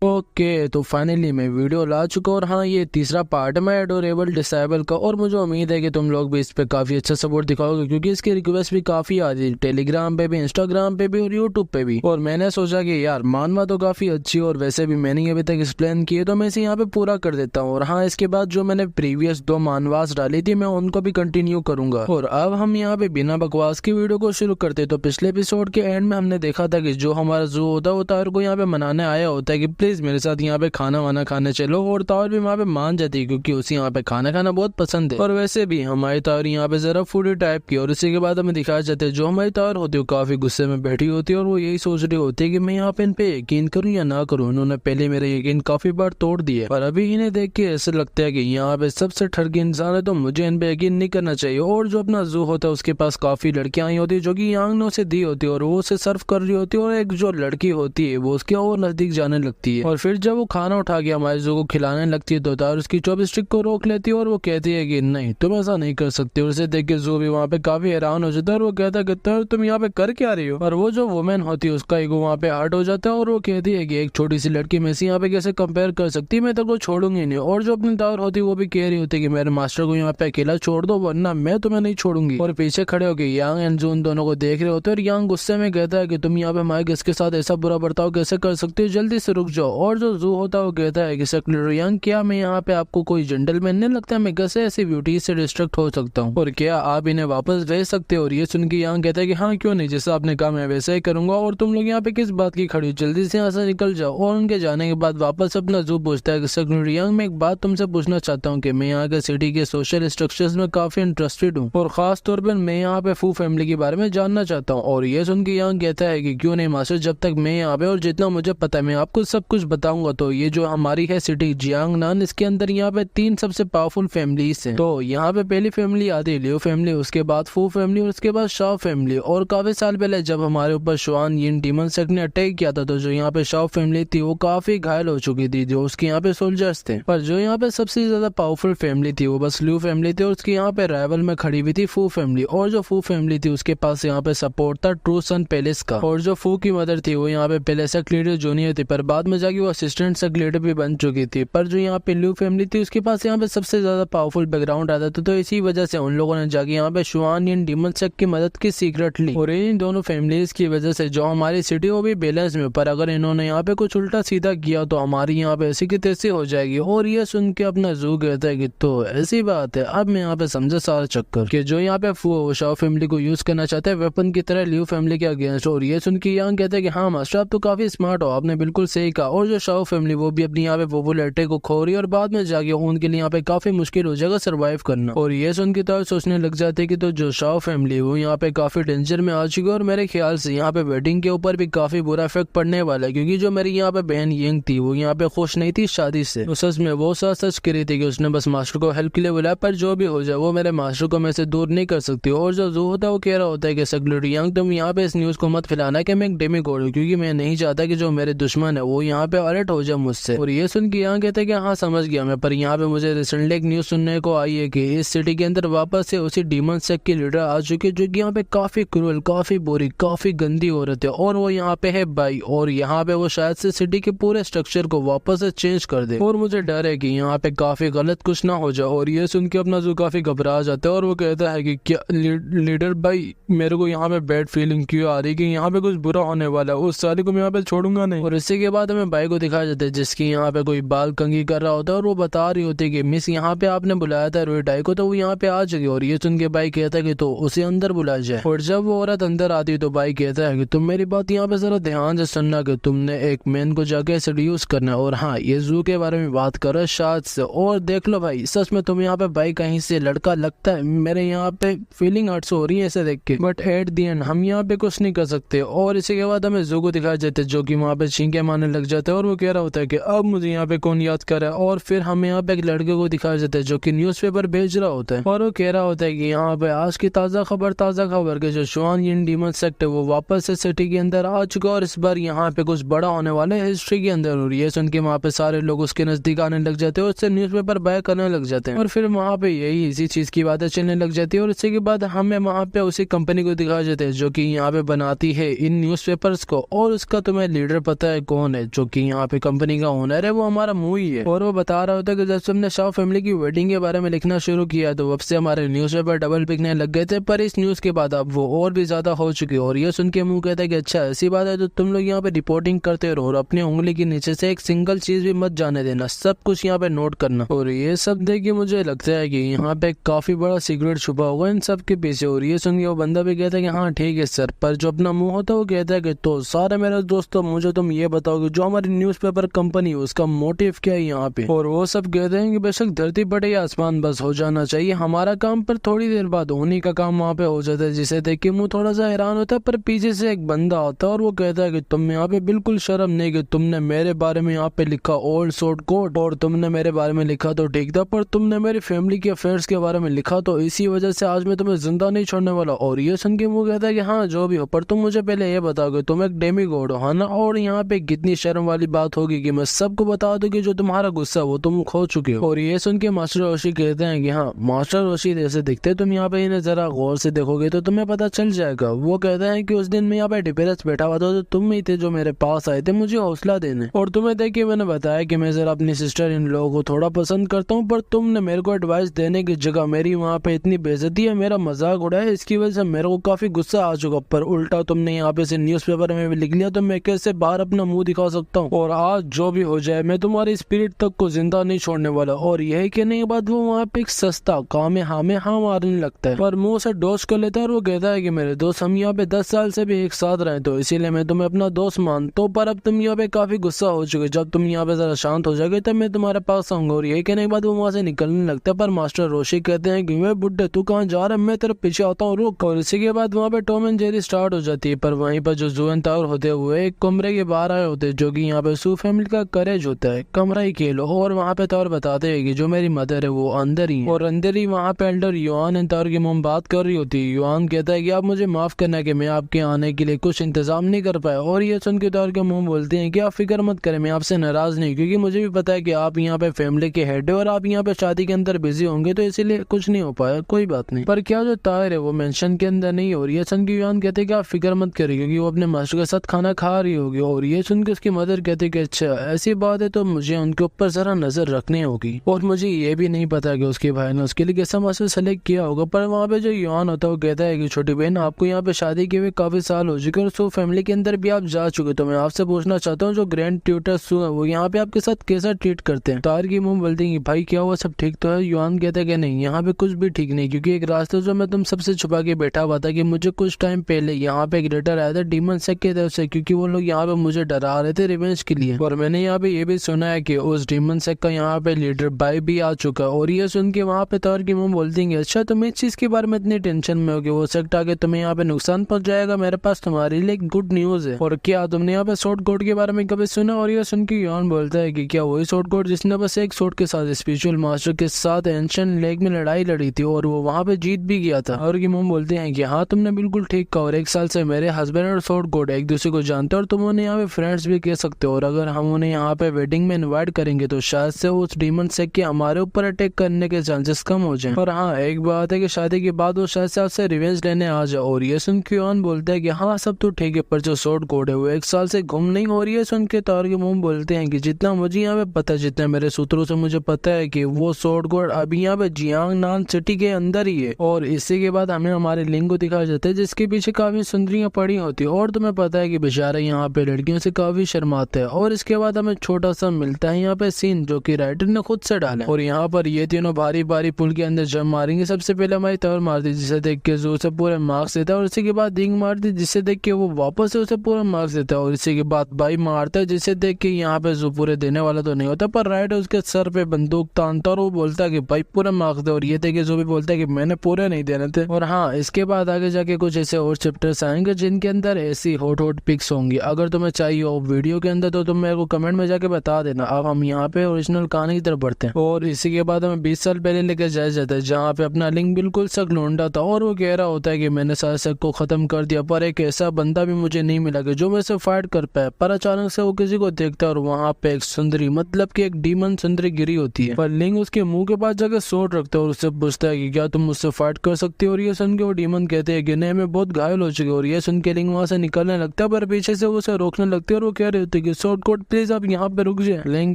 Okay, तो finally मैं video ला चुका हूँ और हाँ, ये तीसरा पार्ट है मैं एडोरेबल डिसेबल का। और मुझे उम्मीद है कि तुम लोग भी इस पे काफी अच्छा सपोर्ट दिखाओगे, क्योंकि इसकी रिक्वेस्ट भी काफी आ रही है, टेलीग्राम पे भी, इंस्टाग्राम पे भी और यूट्यूब पे भी। और मैंने सोचा कि यार मानवा तो काफी अच्छी और वैसे भी मैंने अभी तक एक्सप्लेन किए, तो मैं इसे यहाँ पे पूरा कर देता हूँ। और हाँ, इसके बाद जो मैंने प्रीवियस 2 मानवास डाली थी मैं उनको भी कंटिन्यू करूंगा। और अब हम यहाँ पे बिना बकवास की वीडियो को शुरू करते। तो पिछले एपिसोड के एंड में हमने देखा था कि जो हमारा जू होता है वो ताहिर को यहाँ पे मनाने आया होता है कि प्लीज मेरे साथ यहाँ पे खाना वाना खाने चलो। और ताहिर भी वहाँ पे मान जाती है क्योंकि उसे यहाँ पे खाना खाना बहुत पसंद है। और वैसे भी हमारी ताहिर यहाँ पे जरा फूडी टाइप की। और इसी के बाद हमें दिखाया जाता है जो हमारी ताहिर होती है वो काफी गुस्से में बैठी होती है और वो यही सोच रही होती है कि मैं यहाँ पे इन पे यकीन करूँ या ना करूँ। इन्होंने पहले मेरा यकीन काफी बार तोड़ दिया और अभी इन्हें देख के ऐसा लगता है कि यहाँ पे सबसे ठगी इंसान है तो मुझे इन पे यकीन नहीं करना चाहिए। और जो अपना जू होता है उसके पास काफी लड़कियां आई होती है जो कि यांग ने उसे दी होती है और वो उसे सर्व कर रही होती है। और एक जो लड़की होती है वो उसके और नजदीक जाने लगती है और फिर जब वो खाना उठा के हमारे जू को खिलाने लगती है तो तार उसकी चॉपस्टिक को रोक लेती है और वो कहती है कि नहीं, तुम ऐसा नहीं कर सकते। और उसे देख के जू भी वहाँ पे काफी हैरान हो जाता है और वो कहता है कि तुम यहाँ पे कर क्या रही हो। और वो जो वुमेन होती है उसका ईगो वहाँ पे हर्ट हो जाता है और वो कहती है कि एक छोटी सी लड़की में से यहाँ पे कैसे कंपेयर कर सकती है, मैं तेरे को छोड़ूंगी नहीं। और जो अपनी तार होती है वो भी कह रही होती है कि मेरे मास्टर को यहाँ पे अकेला छोड़ दो वरना मैं तुम्हें नहीं छोड़ूंगी। और पीछे खड़े होकर यांग एंड जून दोनों को देख रहे होते हैं और यांग गुस्से में कहता है कि तुम यहाँ पे हमारे गेस्ट के साथ ऐसा बुरा बर्ताव कैसे कर सकते हो, जल्दी से रुक जाओ। और जो जू होता है वो कहता है कि सेक्रेटरी यांग, क्या मैं यहाँ पे आपको कोई जेंटलमैन नहीं लगता, मैं कैसे ऐसी ब्यूटी से डिस्ट्रैक्ट हो सकता हूँ और क्या आप इन्हें वापस भेज सकते हो। और ये सुन के यांग कहता है कि हाँ क्यों नहीं, जैसा आपने कहा मैं वैसा ही करूंगा। और तुम लोग यहाँ पे किस बात की खड़ी हो, जल्दी से यहाँ से निकल जाओ। और उनके जाने के बाद वापस अपना जू पूछता है कि सेक्रेटरी यांग, मैं एक बात तुमसे पूछना चाहता हूँ कि मैं यहाँ के सिटी के सोशल स्ट्रक्चर्स में काफी इंटरेस्टेड हूँ और खास तौर पर मैं यहाँ पे फू फैमिली के बारे में जानना चाहता हूँ। और ये सुन के यांग कहता है कि क्यों नहीं मास्टर, जब तक मैं यहाँ पे और जितना मुझे पता है मैं आपको सब कुछ बताऊंगा। तो ये जो हमारी है सिटी जियांगनान, इसके अंदर यहाँ पे 3 सबसे पावरफुल फैमिलीज हैं। तो यहाँ पे पहली फैमिली आती है लियो फैमिली, उसके बाद फू फैमिली और उसके बाद शाओ फैमिली। और काफी साल पहले जब हमारे ऊपर शुआन यिन डीमन सेक्ट ने अटैक किया था तो जो यहाँ पे शाओ फैमिली थी वो काफी घायल हो चुकी थी, जो उसके यहाँ पे सोल्जर्स थे। पर जो यहाँ पे सबसे ज्यादा पावरफुल फैमिली थी वो बस लियो फैमिली थी और उसके यहाँ पे राइवल में खड़ी हुई थी फू फैमिली। और जो फू फैमिली थी उसके पास यहाँ पे सपोर्ट था ट्रू सन पैलेस का। और जो फू की मदर थी वो यहाँ पे पहले सेक्ट लीडर जूनियर थी पर बाद में जाके वो असिस्टेंट सेक्ट लीडर भी बन चुकी थी। पर जो यहाँ पे लियो फैमिली थी उसके पास यहाँ पे सबसे ज्यादा पावरफुल बैकग्राउंड आता था, तो इसी वजह से उन लोगों ने जाके यहाँ पे शुआन यिन डीमन सेक्ट की मदद की सीक्रेट ली। और इन दोनों फैमिलीज की वजह से जो हमारी सिटी वो भी बैलेंस में, पर अगर इन्होंने यहाँ पे कुछ उल्टा सीधा किया तो हमारी यहाँ पे ऐसी की तैसी हो जाएगी। और ये सुन के अपना जू कहता है कि तो ऐसी बात है, अब मैं यहाँ पे समझा सारा चक्कर कि जो यहाँ पे शाओ फैमिली को यूज करना चाहते हैं वेपन की तरह लियो फैमिली के अगेंस्ट। और ये सुन के यांग कहते हैं कि हाँ मास्टर आप तो काफी स्मार्ट हो, आपने बिल्कुल सही कहा। और जो शाओ फैमिली वो भी अपनी यहाँ पे पॉपुलैरिटी को खो रही है और बाद में जाके उनके लिए यहाँ पे काफी मुश्किल हो जाएगा सर्वाइव करना। और ये सुन के तो सोचने लग जाते हैं कि तो जो शाओ फैमिली वो यहाँ पे काफी डेंजर में आ चुकी है और मेरे ख्याल से यहाँ पे वेडिंग के ऊपर भी काफी बुरा इफेक्ट पड़ने वाला है, क्योंकि जो मेरी यहाँ पे बहन यंग थी वो यहाँ पे खुश नहीं थी शादी से। तो सच में वो सच कह रही थी कि उसने बस मास्टर को हेल्प के लिए बुलाया, पर जो भी हो जाए वो मेरे मास्टर को मैं से दूर नहीं कर सकती। और जो जू होता है वो कह रहा होता है कि सेक्रेटरी यंग तुम यहाँ पे इस न्यूज को मत फैलाना कि मैं एक डेमीगॉड हूँ, क्योंकि मैं नहीं चाहता कि जो मेरे दुश्मन है वो यहाँ पे अलर्ट हो जाए मुझसे। और ये सुन के यहाँ कहते हैं कि हाँ समझ गया मैं, पर यहाँ पे मुझे रिसेंटली एक न्यूज सुनने को आई है कि इस सिटी के अंदर वापस से उसी डीमन सेक्ट की लीडर आ चुकी है जो कि यहाँ पे काफी क्रूअल, काफी बुरी, काफी गंदी औरत है और वो यहाँ पे है बाई। और यहाँ पे वो शायद से सिटी के पूरे स्ट्रक्चर को वापस से चेंज कर दे और मुझे डर है कि यहाँ पे काफी गलत कुछ ना हो जाए। और ये सुन के अपना जो काफी घबरा जाता है और वो कहता है कि क्या लीडर भाई मेरे को यहाँ पे बैड फीलिंग क्यों आ रही है कि यहाँ पे कुछ बुरा होने वाला है, उस साले को मैं यहाँ पे छोड़ूंगा नहीं। और इसी के बाद हमें भाई को दिखाया जाता है जिसकी यहाँ पे कोई बाल कंघी कर रहा होता है और वो बता रही होती है कि मिस यहाँ पे आपने बुलाया था रोहिटाई को तो वो यहाँ पे आ चुकी। और ये सुन के भाई कहता है कि तो उसे अंदर बुलाया जाए। और जब वो औरत अंदर आती है तो भाई कहता है कि तुम मेरी बात यहाँ पे जरा ध्यान से सुनना कि तुमने एक मैन को जाके सेड्यूस करना है। और हाँ ये जू के बारे में बात कर रहा है शायद से। और देख लो भाई सच में तुम यहाँ पे भाई कहीं से लड़का लगता है, मेरे यहाँ पे फीलिंग हर्ट्स हो रही है ऐसे देख के, बट एट दी एंड हम यहाँ पे कुछ नहीं कर सकते। और इसी के बाद हमें जू को दिखाया जाता है जो कि वहाँ पे छींके मारने लग जाता है और वो कह रहा होता है कि अब मुझे यहाँ पे कौन याद कर रहा है। और फिर हमें यहाँ पे एक लड़के को दिखाया जाता है जो कि न्यूज़पेपर भेज रहा होता है और वो कह रहा होता है कि यहाँ पे आज की ताजा खबर के जो शुआन यिन डीमन सेक्ट है वो वापस से सिटी के अंदर आ चुका है और इस बार यहाँ पे कुछ बड़ा होने वाला है हिस्ट्री के अंदर। और ये सुन के वहाँ पे सारे लोग उसके नजदीक आने लग जाते हैं और उससे न्यूज़पेपर बाय करने लग जाते हैं और फिर वहाँ पे यही इसी चीज की बातें चलने लग जाती है। और इसी के बाद हमें वहाँ पे उसी कंपनी को दिखाया जाता है जो कि यहाँ पे बनाती है इन न्यूज़पेपर्स को और उसका तुम्हें लीडर पता है कौन है, जो कि यहाँ पे कंपनी का ओनर है वो हमारा मुंह ही है। और वो बता रहा होता है कि जब से हमने शाह फैमिली की वेडिंग के बारे में लिखना शुरू किया तो अब से हमारे न्यूज़पेपर डबल बिकने लग गए थे, पर इस न्यूज के बाद अब वो और भी ज्यादा हो चुकी है। और ये सुन के मुंह कहता है कि अच्छा ऐसी बात है तो तुम लोग यहाँ पे रिपोर्टिंग करते रहो और अपनी उंगली के नीचे से एक सिंगल चीज भी मत जाने देना, सब कुछ यहाँ पे नोट करना। और ये सब देख के मुझे लगता है कि यहाँ पे काफी बड़ा सीक्रेट छुपा होगा इन सब के पीछे। और ये सुन के वो बंदा भी कहता है कि हाँ ठीक है सर, पर जो अपना मुंह होता है वो कहता है कि तो सारे मेरे दोस्तों मुझे तुम ये बताओगे जो हमारी न्यूज़पेपर कंपनी है उसका मोटिव क्या है यहाँ पे। और वो सब कहते हैं कि बेशक धरती फटे या आसमान बस हो जाना चाहिए हमारा काम, पर थोड़ी देर बाद उन्हीं का काम वहाँ पे हो जाता है, जिसे देख के मुंह थोड़ा सा हैरान होता है। पर पीछे से एक बंदा आता है और वो कहता है कि तुम यहाँ पे बिल्कुल शर्म नहीं कि तुमने मेरे बारे में यहाँ पे लिखा ओल्ड शॉर्ट कोट, और तुमने मेरे बारे में लिखा तो ठीक था, पर तुमने मेरी फैमिली के अफेयर्स के बारे में लिखा तो इसी वजह से आज मैं तुम्हें जिंदा नहीं छोड़ने वाला। और ये सुन के मुंह कहता है कि हाँ जो भी हो, पर तुम मुझे पहले ये बताओ कि तुम एक डेमीगॉड हो ना। और यहाँ पे कितनी शर्म वाली बात होगी कि मैं सबको बता दूं कि जो तुम्हारा गुस्सा वो तुम खो चुके हो। और ये सुन के मास्टर रोशी कहते हैं कि हाँ मास्टर रोशी जैसे दिखते, तुम यहाँ पे इन्हें जरा गौर से देखोगे तो तुम्हें पता चल जाएगा। वो कहते हैं कि उस दिन मैं यहाँ पे डिप्रेस बैठा हुआ था तो तुम ही थे जो मेरे पास आए थे मुझे हौसला देने, और तुम्हें देख के मैंने बताया कि मैं जरा अपनी सिस्टर इन लोगों को थोड़ा पसंद करता हूँ, पर तुमने मेरे को एडवाइस देने की जगह मेरी वहाँ पे इतनी बेइज्जती है, मेरा मजाक उड़ाया, इसकी वजह से मेरे को काफी गुस्सा आ चुका। पर उल्टा तुमने यहाँ पे से न्यूज़पेपर में भी लिख लिया तो मैं कैसे बाहर अपना मुंह दिखा सकता हूँ। और आज जो भी हो जाए मैं तुम्हारी स्पिरिट तक को जिंदा नहीं छोड़ने वाला। और यही कहने के बाद वो वहाँ पे एक सस्ता काम हाँ मारने लगता है और मुंह से डोज कर लेता है। और वो कहता है कि मेरे दोस्त हम यहाँ पे 10 साल से भी एक साथ रहे तो इसीलिए मैं तुम्हें अपना दोस्त मानता हूँ, पर अब तुम यहाँ पे काफी गुस्सा हो चुके, जब तुम यहाँ पे जरा शांत हो जाओगे तब मैं तुम्हारे पास आऊंगा। और यही कहने के बाद वो वहाँ से निकलने लगता है। पर मास्टर रोशी कहते हैं कि वे बुड्ढे तू कहाँ जा रहा है, मैं तेरे पीछे आता हूँ रुक। और इसी के बाद वहाँ पे टॉम एंड जेरी स्टार्ट हो जाती है। पर वहीं पर जो जू एंड ताउर होते हुए एक कमरे के बाहर आए होते जो कि यहाँ पे सू फैमिली का करेज होता है, कमरा ही खेलो। और वहाँ पे ताउर बताते हैं कि जो मेरी मदर है वो अंदर ही है, और अंदर ही वहाँ पे एल्डर युआन एंड ताउर की मॉम बात कर रही होती है। युआन कहता है कि आप मुझे माफ करना कि मैं आपके आने के लिए कुछ इंतजाम नहीं कर पाया। और ये सुन के ताउर के मॉम बोलते हैं कि आप फिक्र मत करें, मैं आपसे नाराज नहीं, क्योंकि मुझे भी पता है कि आप यहाँ पे फैमिली के हेड है और आप यहाँ पे शादी के अंदर बिजी होंगे तो इसीलिए कुछ नहीं हो पाया, कोई बात नहीं। पर क्या जो ताहिर है वो मेंशन के अंदर नहीं हो रही है। सुन के युआन कहते हैं कि आप फिक्र मत करिए क्योंकि वो अपने मास्टर के साथ खाना खा रही होगी। और ये सुन के उसकी मदर कहती है कि अच्छा ऐसी बात है तो मुझे उनके ऊपर जरा नजर रखनी होगी। और मुझे ये भी नहीं पता कि उसके भाई ने उसके लिए कैसा मास्टर सेलेक्ट किया होगा। पर वहाँ पे जो युआन होता है वो कहता है कि छोटी बहन आपको यहाँ पे शादी किए हुए काफी साल हो चुके और सो फैमिली के अंदर भी आप जा चुके, तो मैं आपसे पूछना चाहता हूँ जो ग्रैंड ट्यूटर सू है वो यहाँ पे आपके साथ कैसा ट्रीट करते हैं। तार की मुंह बोलती है भाई क्या हुआ, सब ठीक तो है। युआन कहता है कि नहीं यहाँ पे कुछ भी ठीक नहीं, क्योंकि एक रास्ते जो मैं तुम सबसे छुपा के बैठा हुआ था कि मुझे कुछ टाइम पहले यहाँ पे एक लेटर आया था डीमन सेक की तरफ से, क्योंकि वो लोग यहाँ पे मुझे डरा रहे थे रिवेंज के लिए। और मैंने यहाँ पे ये भी सुना है कि उस डीमन सेक का यहाँ पे लीडर बाई भी आ चुका। और ये सुन के वहाँ पे तार की मुंह बोलती है अच्छा तुम इस चीज के बारे में इतनी टेंशन में होगी, वो सेक्ट आके तुम्हें यहाँ पे नुकसान पहुंच जाएगा, मेरे पास तुम्हारे लिए गुड न्यूज है। और क्या तुमने यहाँ पे शॉर्ट कोड के बारे में कभी सुना। और ये सुन के युआन बोलता है कि क्या वही शॉर्ट कोड जिसने बस एक शॉर्ट के साथ स्पिरिचुअल मास्टर के साथ एंशिएंट लेक में लड़ाई लड़ी थी और वो वहाँ पे जीत भी गया था। और की मुंह बोलते हैं कि हाँ तुमने बिल्कुल ठीक कहा, और 1 साल से मेरे हस्बैंड और शॉर्ट कोड एक दूसरे को जानते हैं और तुम उन्हें यहाँ पे फ्रेंड्स भी कह सकते हो। और अगर हम उन्हें यहाँ पे वेडिंग में इन्वाइट करेंगे तो शायद से उस डीमन सेक के हमारे ऊपर अटैक करने के चांसेस कम हो जाएं। और हाँ एक बात है कि शादी के बाद वो शायद से आपसे रिवेंज लेने आ जाए। और ये सुन के युआन बोलता है कि हाँ सब तो ठीक है, पर जो शॉर्ट कोड है वो 1 साल से गुम नहीं हो रही है। सुन के तार के मुंह बोलते हैं कि जितना मुझे यहाँ पे पता, जितना मेरे सूत्रों से मुझे पता है कि वो शॉर्ट कोड अभी यहाँ पे जियांग नान सिटी के अंदर ही है। और इसी के बाद हमें हमारे लिंग को दिखाया जाता है जिसके पीछे काफी सुंदरियां पड़ी होती है। और तुम्हें पता है कि बेचारा यहाँ पे लड़कियों से काफी शर्माता है। और इसके बाद हमें छोटा सा मिलता है यहाँ पे सीन जो कि राइटर ने खुद से डाला। और यहाँ पर ये तीनों भारी भारी पुल के अंदर जम मारेंगे। सबसे पहले हमारी तवर मारती जिसे देख के जो उसे पूरे मार्क्स देता है, और इसी के बाद दिंग मारती जिसे देख के वो वापस से उसे पूरा मार्क्स देता है। और इसी के बाद भाई मारता है जिसे देख के यहाँ पे जो पूरे देने वाला तो नहीं होता, पर राइटर उसके सर पे बंदूक तानता और वो बोलता है कि भाई पूरा मार्क्स दे। और ये देख के जो भी बोलता है कि मैंने पूरे नहीं देने थे। और हाँ इसके बाद आगे जाके कुछ ऐसे और चैप्टर्स आएंगे जिनके अंदर ऐसी हॉट पिक्स होंगी। अगर तुम्हें चाहिए हो वीडियो के अंदर तो तुम मेरे को कमेंट में जाके बता देना। अब हम यहाँ पे ओरिजिनल कहानी की तरफ बढ़ते हैं। और इसी के बाद हमें 20 साल पहले लेकर जाया जाता है जहाँ पे अपना लिंक बिल्कुल सक लौंडा था और वो कह रहा होता है कि मैंने सारे शक को खत्म कर दिया, पर एक ऐसा बंदा भी मुझे नहीं मिला कि जो मेरे से फाइट कर पाए। पर अचानक से वो किसी को देखता है और वहाँ पे एक सुंदरी मतलब कि एक डीमन सुंदरी गिरी होती है। पर लिंक उसके मुंह के पास जाकर सोट रखता है और उससे पूछता है कि क्या तुम मुझसे फाइट कर सकती हो। और ये सुन के वो डीमन कहते हैं कि नहीं मैं बहुत घायल हो चुके। और ये सुन के लिंक वहाँ से निकलने लगता है, पर पीछे से वो उसे रोकने लगती है और वो कह रहे होते कि शॉर्टकट प्लीज आप यहाँ पे रुक जाए। लिंग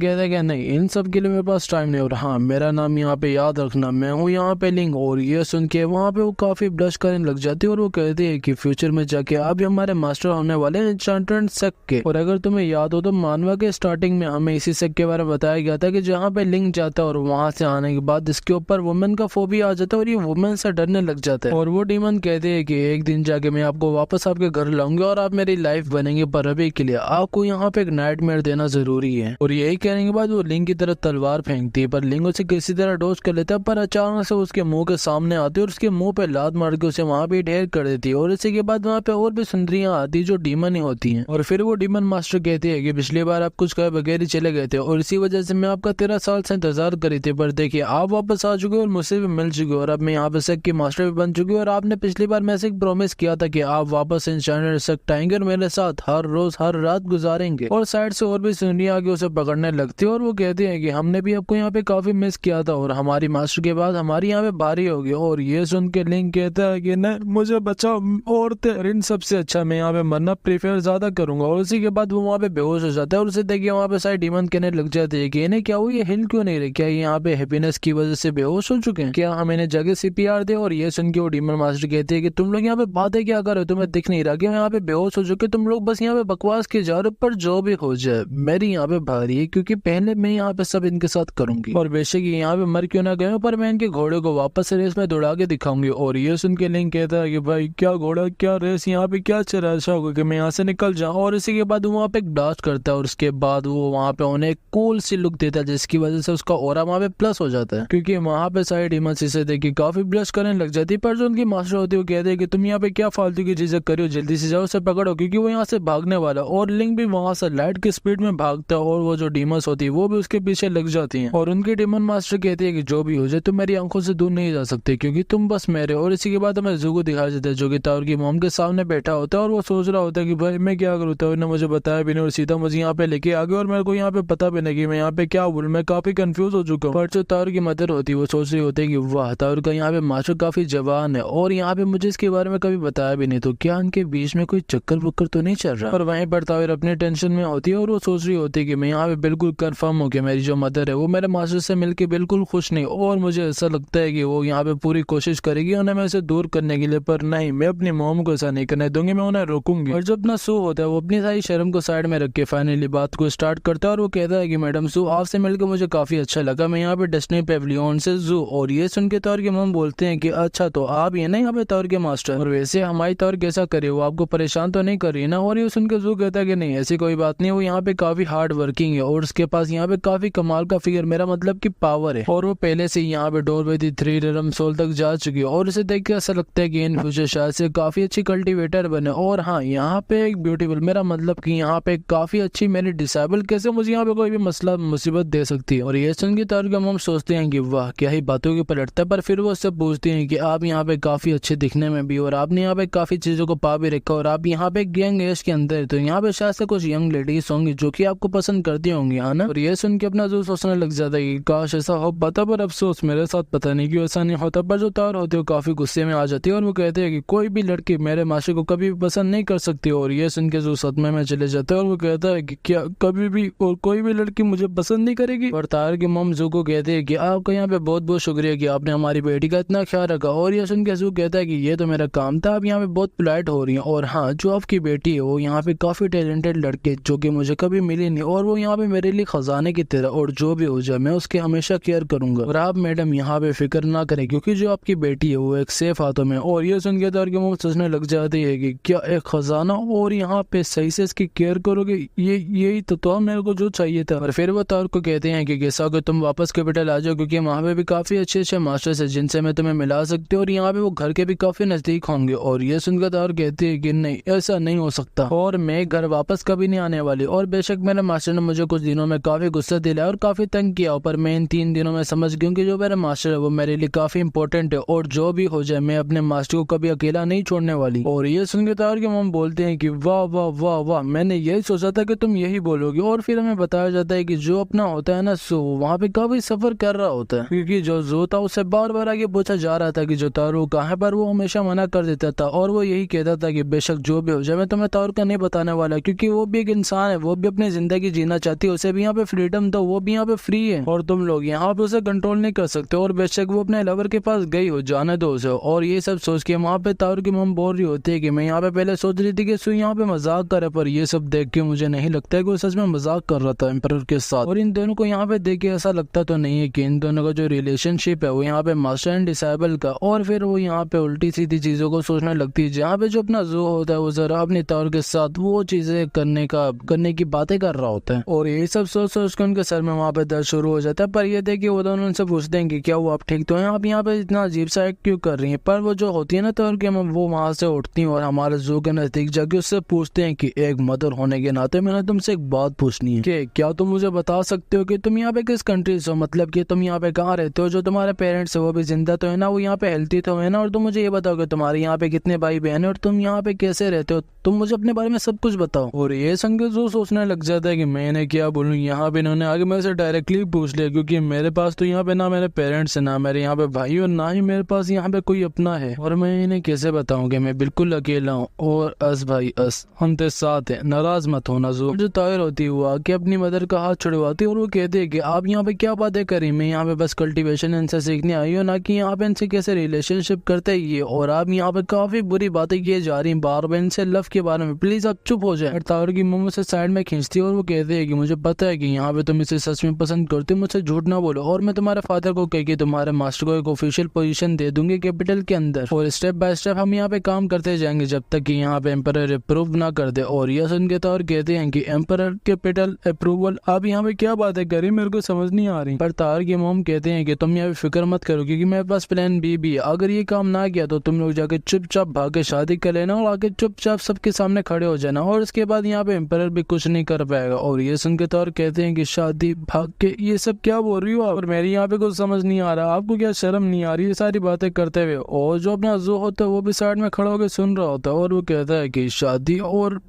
कहता है कि नहीं, इन सब के लिए मेरे पास टाइम नहीं, और हाँ मेरा नाम यहाँ पे याद रखना, मैं हूँ यहाँ पे लिंग। और ये सुन के वहाँ पे वो काफी ब्लश करने लग जाती है और वो कहती है कि फ्यूचर में जाके आप भी हमारे मास्टर होने वाले हैं एन्चेंटमेंट सेक्ट के। और अगर तुम्हें याद हो तो मानवा के स्टार्टिंग में हमें इसी सेक्ट के बारे में बताया गया था कि जहाँ पे लिंग जाता है और वहां से आने के बाद इसके ऊपर वुमेन का फोबिया आ जाता है और ये वुमेन से डरने लग जाता है। और वो डीमन कहते हैं कि एक दिन जाके मैं आपको वापस आपके घर लाऊंगा और आप मेरी लाइफ बनेंगे, पर अभी के लिए आपको यहाँ पे एक नाइटमेयर देना जरूरी है। और यही कहने के बाद वो लिंग की तरफ तलवार फेंकती है, पर लिंग उसे किसी तरह डोज कर लेता है, पर अचानक से उसके मुंह के सामने आती है और उसके मुंह पे लात मार के उसे वहाँ पे ढेर कर देती है। और इसी के बाद वहाँ पे और भी सुंदरियां आती जो डीमन ही होती हैं। और फिर वो डीमन मास्टर कहते हैं कि पिछली बार आप कुछ कहे बगैर ही चले गए थे और इसी वजह से मैं आपका 13 साल से इंतजार करी थी, पर देखिए आप वापस आ चुके और मुझसे भी मिल चुके और अब मैं यहाँ पे सेक्ट की मास्टर भी बन चुकी हूँ। और आपने पिछली बार मैं से एक प्रॉमिस किया था कि आप वापस एन्चेंटेड सेक्ट आएंगे और मेरे साथ हर रोज हर रात गुजारेंगे। और साइड से और भी सुंदरियां आके उसे पकड़ने लगती है और वो कहती है कि हमने भी आपको यहाँ पे काफी मिस किया था और हमारी मास्टर के बाद हमारी यहाँ पे भारी होगी। और ये सुन के लिंग कहता है कि नहीं, मुझे बचाओ, और इन सबसे अच्छा मैं यहाँ पे मरना प्रेफर ज्यादा करूंगा। और उसी के बाद वो वहाँ पे बेहोश हो जाता है और उसे देखिए वहाँ पे सारे डीमन कहने लग जाते हैं कि इन्हें क्या हुआ, ये हिल क्यों नहीं रहे, क्या ये यहाँ पे हैप्पीनेस की वजह से बेहोश हो चुके हैं, क्या हम इन्हें जगह CPR दे। और ये सुन के वो डीमन मास्टर कहते हैं कि तुम लोग यहाँ पे बातें क्या कर रहे हो, तुम्हें दिख नहीं रहा कि यहाँ पे बेहोश हो चुके, तुम लोग बस यहाँ पे बकवास के जा रहे हो, पर जो भी हो जाए मेरी यहाँ पे भारी है, क्योंकि पहले मैं यहाँ पे सब इनके साथ करूंगी और बेशक ये यहाँ पे मर क्यों ना गए, पर मैं इनके घोड़े को वापस रेस में दौड़ा के दिखाऊंगी। और ये सुन के लिंग कहता है कि भाई क्या घोड़ा क्या रेस, यहाँ पे क्या चला, ऐसा होगा कि मैं यहाँ से निकल जाऊँ। और इसी के बाद वो वहाँ पे एक ब्लास्ट करता है और उसके बाद वो वहाँ पे उन्हें कूल सी लुक देता है, जिसकी वजह से उसका ऑरा वहाँ पे प्लस हो जाता है, क्योंकि वहाँ पे सारे डीमंस इसे देख के काफी ब्लश करने लग जाती है। पर जो उनकी मास्टर होती है वो कहते हैं कि तुम यहाँ पे क्या फालतू की चीजें करो, जल्दी से जाओ उसे पकड़ो, क्योंकि वो यहाँ से भागने वाला। और लिंग भी वहाँ से लाइट की स्पीड में भागता है और वो जो डीमंस होती है वो भी उसके पीछे लग जाती हैं। और उनकी डीमन मास्टर कहती है कि जो भी हो जाए तुम मेरी आंखों से दूर नहीं जा सकते, क्योंकि तुम बस मेरे। और इसी के बाद हमें जू को दिखाया जाता है जो कि ताउर की मॉम के सामने बैठा होता है और वो सोच रहा होता है कि भाई मैं क्या करूँ, ताउर ने मुझे बताया भी नहीं और सीधा मुझे यहाँ पे लेके आ गया और मेरे को यहाँ पे पता भी नहीं कि मैं यहाँ पे क्या बोलूं, मैं काफी कंफ्यूज हो चुका हूँ। पर जो ताउर की मदर होती है वो सोच रही होती है कि वाह, ताउर का यहाँ पे मास्टर काफी जवान है और यहाँ पे मुझे इसके बारे में कभी बताया भी नहीं, तो क्या इनके बीच में कोई चक्कर वक्कर तो नहीं चल रहा। और वहीं पर ताउर अपने टेंशन में होती है और वो सोच रही होती है कि मैं यहाँ पे बिल्कुल कंफर्म हूँ कि मेरी जो मदर है वो मेरे मास्टर से मिलकर बिल्कुल खुश नहीं, और मुझे ऐसा लगता है कि वो यहाँ पे पूरी कोशिश करेगी उन्हें मैं से दूर करने के लिए, पर नहीं, मैं अपनी मॉम को ऐसा नहीं करने दूंगी, मैं उन्हें रोकूंगी। और जब अपना सू होता है वो अपनी सारी शर्म को साइड में रख के फाइनली बात को स्टार्ट करता है और वो कहता है कि मैडम सू, आपसे मिलकर मुझे काफी अच्छा लगा, मैं यहाँ पे डेस्टिनी पेविलियन से जू। और ये सुन के ताउर के मॉम बोलते हैं कि अच्छा तो आप ये नहीं यहाँ पे ताउर के मास्टर, और वैसे हमारी ताउर कैसा करे, वो आपको परेशान तो नहीं कर रही ना। और ये सुन के जू कहता है कि नहीं ऐसी कोई बात नहीं, वो यहाँ पे काफी हार्ड वर्किंग है और उसके पास यहाँ पे काफी कमाल का फिगर, मेरा मतलब की पावर है, और वो पहले से यहाँ पे डोरवेदी 3 रम सोल तक जा चुकी है। और उसे देख के ऐसा लगता है कि इन फ्यूचर शायद से काफी अच्छी कल्टीवेटर बने। और हाँ, यहाँ पे एक ब्यूटीफुल, मेरा मतलब कि यहाँ पे काफी अच्छी मेरी डिसेबल, कैसे मुझे यहाँ पे कोई भी मसला मुसीबत दे सकती है। और ये सुन के ताउर के मॉम सोचते हैं कि वाह क्या ही बातों के पलटता है, पर फिर वो उससे पूछती हैं कि आप यहाँ पे काफी अच्छे दिखने में भी और आपने यहाँ पे काफी चीजों को पा भी रखा और आप यहाँ पे यंग एज के अंदर, तो यहाँ पे शायद से कुछ यंग लेडीज होंगी जो कि आपको पसंद करती होंगी, है ना। और ये सुन के अपना जो सोचने लग जाता है कि काश ऐसा हो पाता, पर अफसोस मेरे साथ पता नहीं क्यों ऐसा नहीं होता। पर जो ताउर होती है वो काफी गुस्से में आ जाती है और वो कहते हैं कि कोई भी लड़की मेरे मास्टर को कभी भी पसंद नहीं कर सकती। और ये सुन के जो सदमे में चले जाता है और वो कहता है कि क्या कभी भी और कोई भी लड़की मुझे पसंद नहीं करेगी। और ताउर की मॉम जू को कहते हैं कि आपका यहाँ पे बहुत बहुत शुक्रिया कि आपने हमारी बेटी का इतना ख्याल रखा। और ये सुन के जू कहता है कि ये तो मेरा काम था, आप यहाँ पे बहुत पोलाइट हो रही हैं। और हाँ, जो आपकी बेटी है वो यहाँ पे काफी टैलेंटेड लड़के जो कि मुझे कभी मिली नहीं, और वो यहाँ पे मेरे लिए खजाने की तरह, और जो भी हो जाए मैं उसके हमेशा केयर करूंगा। और आप मैडम यहाँ पे फिक्र ना करें, क्योंकि जो आपकी बेटी है वो एक सेफ हाथों में। और ये सुन के ताउर के मुंह सोचने लग जाती है कि क्या एक खजाना, और यहाँ पे सही से इसकी केयर करोगे, यही तो मेरे को जो चाहिए था। और फिर वो ताउर को कहते हैं कि कैसा हो तुम वापस कैपिटल आ जाओ, क्योंकि वहाँ पे भी काफी अच्छे अच्छे मास्टर्स है जिनसे मैं तुम्हें मिला सकती हूँ, और यहाँ पे वो घर के भी काफी नजदीक होंगे। और ये सुनकर ताउर कहती है कि नहीं, ऐसा नहीं हो सकता और मैं घर वापस कभी नहीं आने वाली। और बेशक मेरे मास्टर ने मुझे कुछ दिनों में काफी गुस्सा दिलाया और काफी तंग किया, पर मैं इन 3 दिनों में समझ गई कि जो मेरा मास्टर है वो मेरे लिए काफी इंपॉर्टेंट है, और जो भी हो जाए मैं अपने मास्टर को कभी अकेला नहीं छोड़ने वाली। और ये सुनकर ताउर के मॉम बोलते हैं कि वाह वाह वाह वाह, मैंने यही सोचा था कि तुम यही बोलोगे। और फिर हमें बताया जाता है कि जो अपना होता है ना सो, वहाँ पे काफी सफर कर रहा होता है, क्योंकि जो जो था उससे बार बार आगे पूछा जा रहा था कि जो ताउर कहाँ है, पर वो हमेशा मना कर देता था। और वो यही कहता था कि बेशक जो भी हो जाए मैं तुम्हें ताउर का नहीं बताने वाला, क्योंकि वो भी एक इंसान इंसान है वो भी अपनी जिंदगी जीना चाहती है, उसे भी यहाँ पे फ्रीडम दो, वो भी यहाँ पे फ्री है और तुम लोग यहाँ पे उसे कंट्रोल नहीं कर सकते। और बेशक वो अपने लवर के पास गई हो, जाने दो उसे। और ये सब सोच के वहाँ पे तारू की मम बोल रही होती है कि मैं यहाँ पे पहले सोच रही थी कि सू यहाँ पे मजाक करे, पर ये सब देख के मुझे नहीं लगता है कि वो सच में मजाक कर रहा था एम्परर के साथ। और इन दोनों को यहाँ पे देख के ऐसा लगता तो नहीं है कि इन दोनों का जो रिलेशनशिप है वो यहाँ पे मास्टर एंड डिसेबल का। और फिर वो यहाँ पे उल्टी सीधी चीजों को सोचने लगती है, जहाँ पे जो अपना जो होता है वो जरा अपनी तारू के साथ वो चीजें करने की बातें कर रहा होता है। और ये सब सोच सोच के उनके सर में वहाँ पे दर्द शुरू हो जाता है। पर ये देखिए वो दोनों उनसे पूछते हैं कि क्या वो आप ठीक तो हैं, आप यहाँ पे इतना अजीब सा एक्ट क्यों कर रही हैं। पर वो जो होती है ना तारू की मम, वो वहाँ से उठती है और हमारे जू के नजदीक जाके उससे पूछते हैं कि एक मदर होने के नाते मैंने तुमसे एक बात पूछनी है कि क्या तुम मुझे बता सकते हो कि तुम यहाँ पे किस कंट्री से हो, मतलब कि तुम यहाँ पे कहाँ रहते हो, जो तुम्हारे पेरेंट्स है वो भी जिंदा तो है ना, वो यहाँ पे हेल्थी तो है ना, और तुम मुझे ये बताओ कि तुम्हारे यहाँ पे कितने भाई बहन है और तुम यहाँ पे कैसे रहते हो, तुम मुझे अपने बारे में सब कुछ बताओ। और ये सुन के जो सोचने लग जाता है कि मैंने क्या बोलूँ, यहाँ पे इन्होंने आगे मेरे से डायरेक्टली पूछ लिया, क्योंकि मेरे पास तो यहाँ पे ना मेरे पेरेंट्स है, ना मेरे यहाँ पे भाई, और ना ही मेरे पास यहाँ पे कोई अपना है, और मैं इन्हें कैसे बताऊँ कि मैं बिल्कुल अकेला हूँ। और अस भाई अस हम ते साथ है, नाराज मत होना। जो तायर होती है वो आके अपनी मदर का हाथ छुड़वाती है और वो कहते हैं कि आप यहाँ पे क्या बातें करी, मैं यहाँ पे बस कल्टीवेशन इनसे सीखने आई हूँ, ना कि यहाँ पे इनसे कैसे रिलेशनशिप करते ये, और आप यहाँ पे काफी बुरी बातें किए जा रही हैं बार बार इनसे लव के बारे में, प्लीज आप चुप हो जाए। तारू की मम्मी से साइड में खींचती है और वो कहते हैं कि मुझे पता है कि यहाँ पे तुम इसे सच में पसंद करते हो, मुझसे झूठ ना बोलो, और मैं तुम्हारे फादर को कह के तुम्हारे मास्टर को एक ऑफिशियल पोजीशन दे दूंगी कैपिटल के अंदर, और स्टेप बाय स्टेप हम यहाँ पे काम करते जाएंगे जब तक कि यहाँ पे एम्परर अप्रूव ना कर दे। और यह सुन के तारू कहते हैं कि एम्परर कैपिटल अप्रूवल, आप यहाँ पे क्या बातें करी, मेरे को समझ नहीं आ रही। पर तारू की मॉम कहते हैं कि तुम यहाँ पे फिक्र मत करो, क्योंकि मेरे पास प्लान बी भी है, अगर ये काम ना किया तो तुम लोग जाके चुपचाप भाग के शादी कर लेना और आके चुपचाप सबके सामने खड़े हो जाना, और इसके बाद यहाँ पे एम्परर भी कुछ नहीं कर पाएगा। और ये सुन के तारू कहते हैं कि शादी भाग के, ये सब क्या बोल रही हो आप, और मेरी यहाँ पे कुछ समझ नहीं आ रहा, आपको क्या शर्म नहीं आ रही ये सारी बातें करते हुए। और जो अपना जो होता है वो भी साइड में खड़ा होकर सुन रहा होता है, और वो कहता है कि शादी और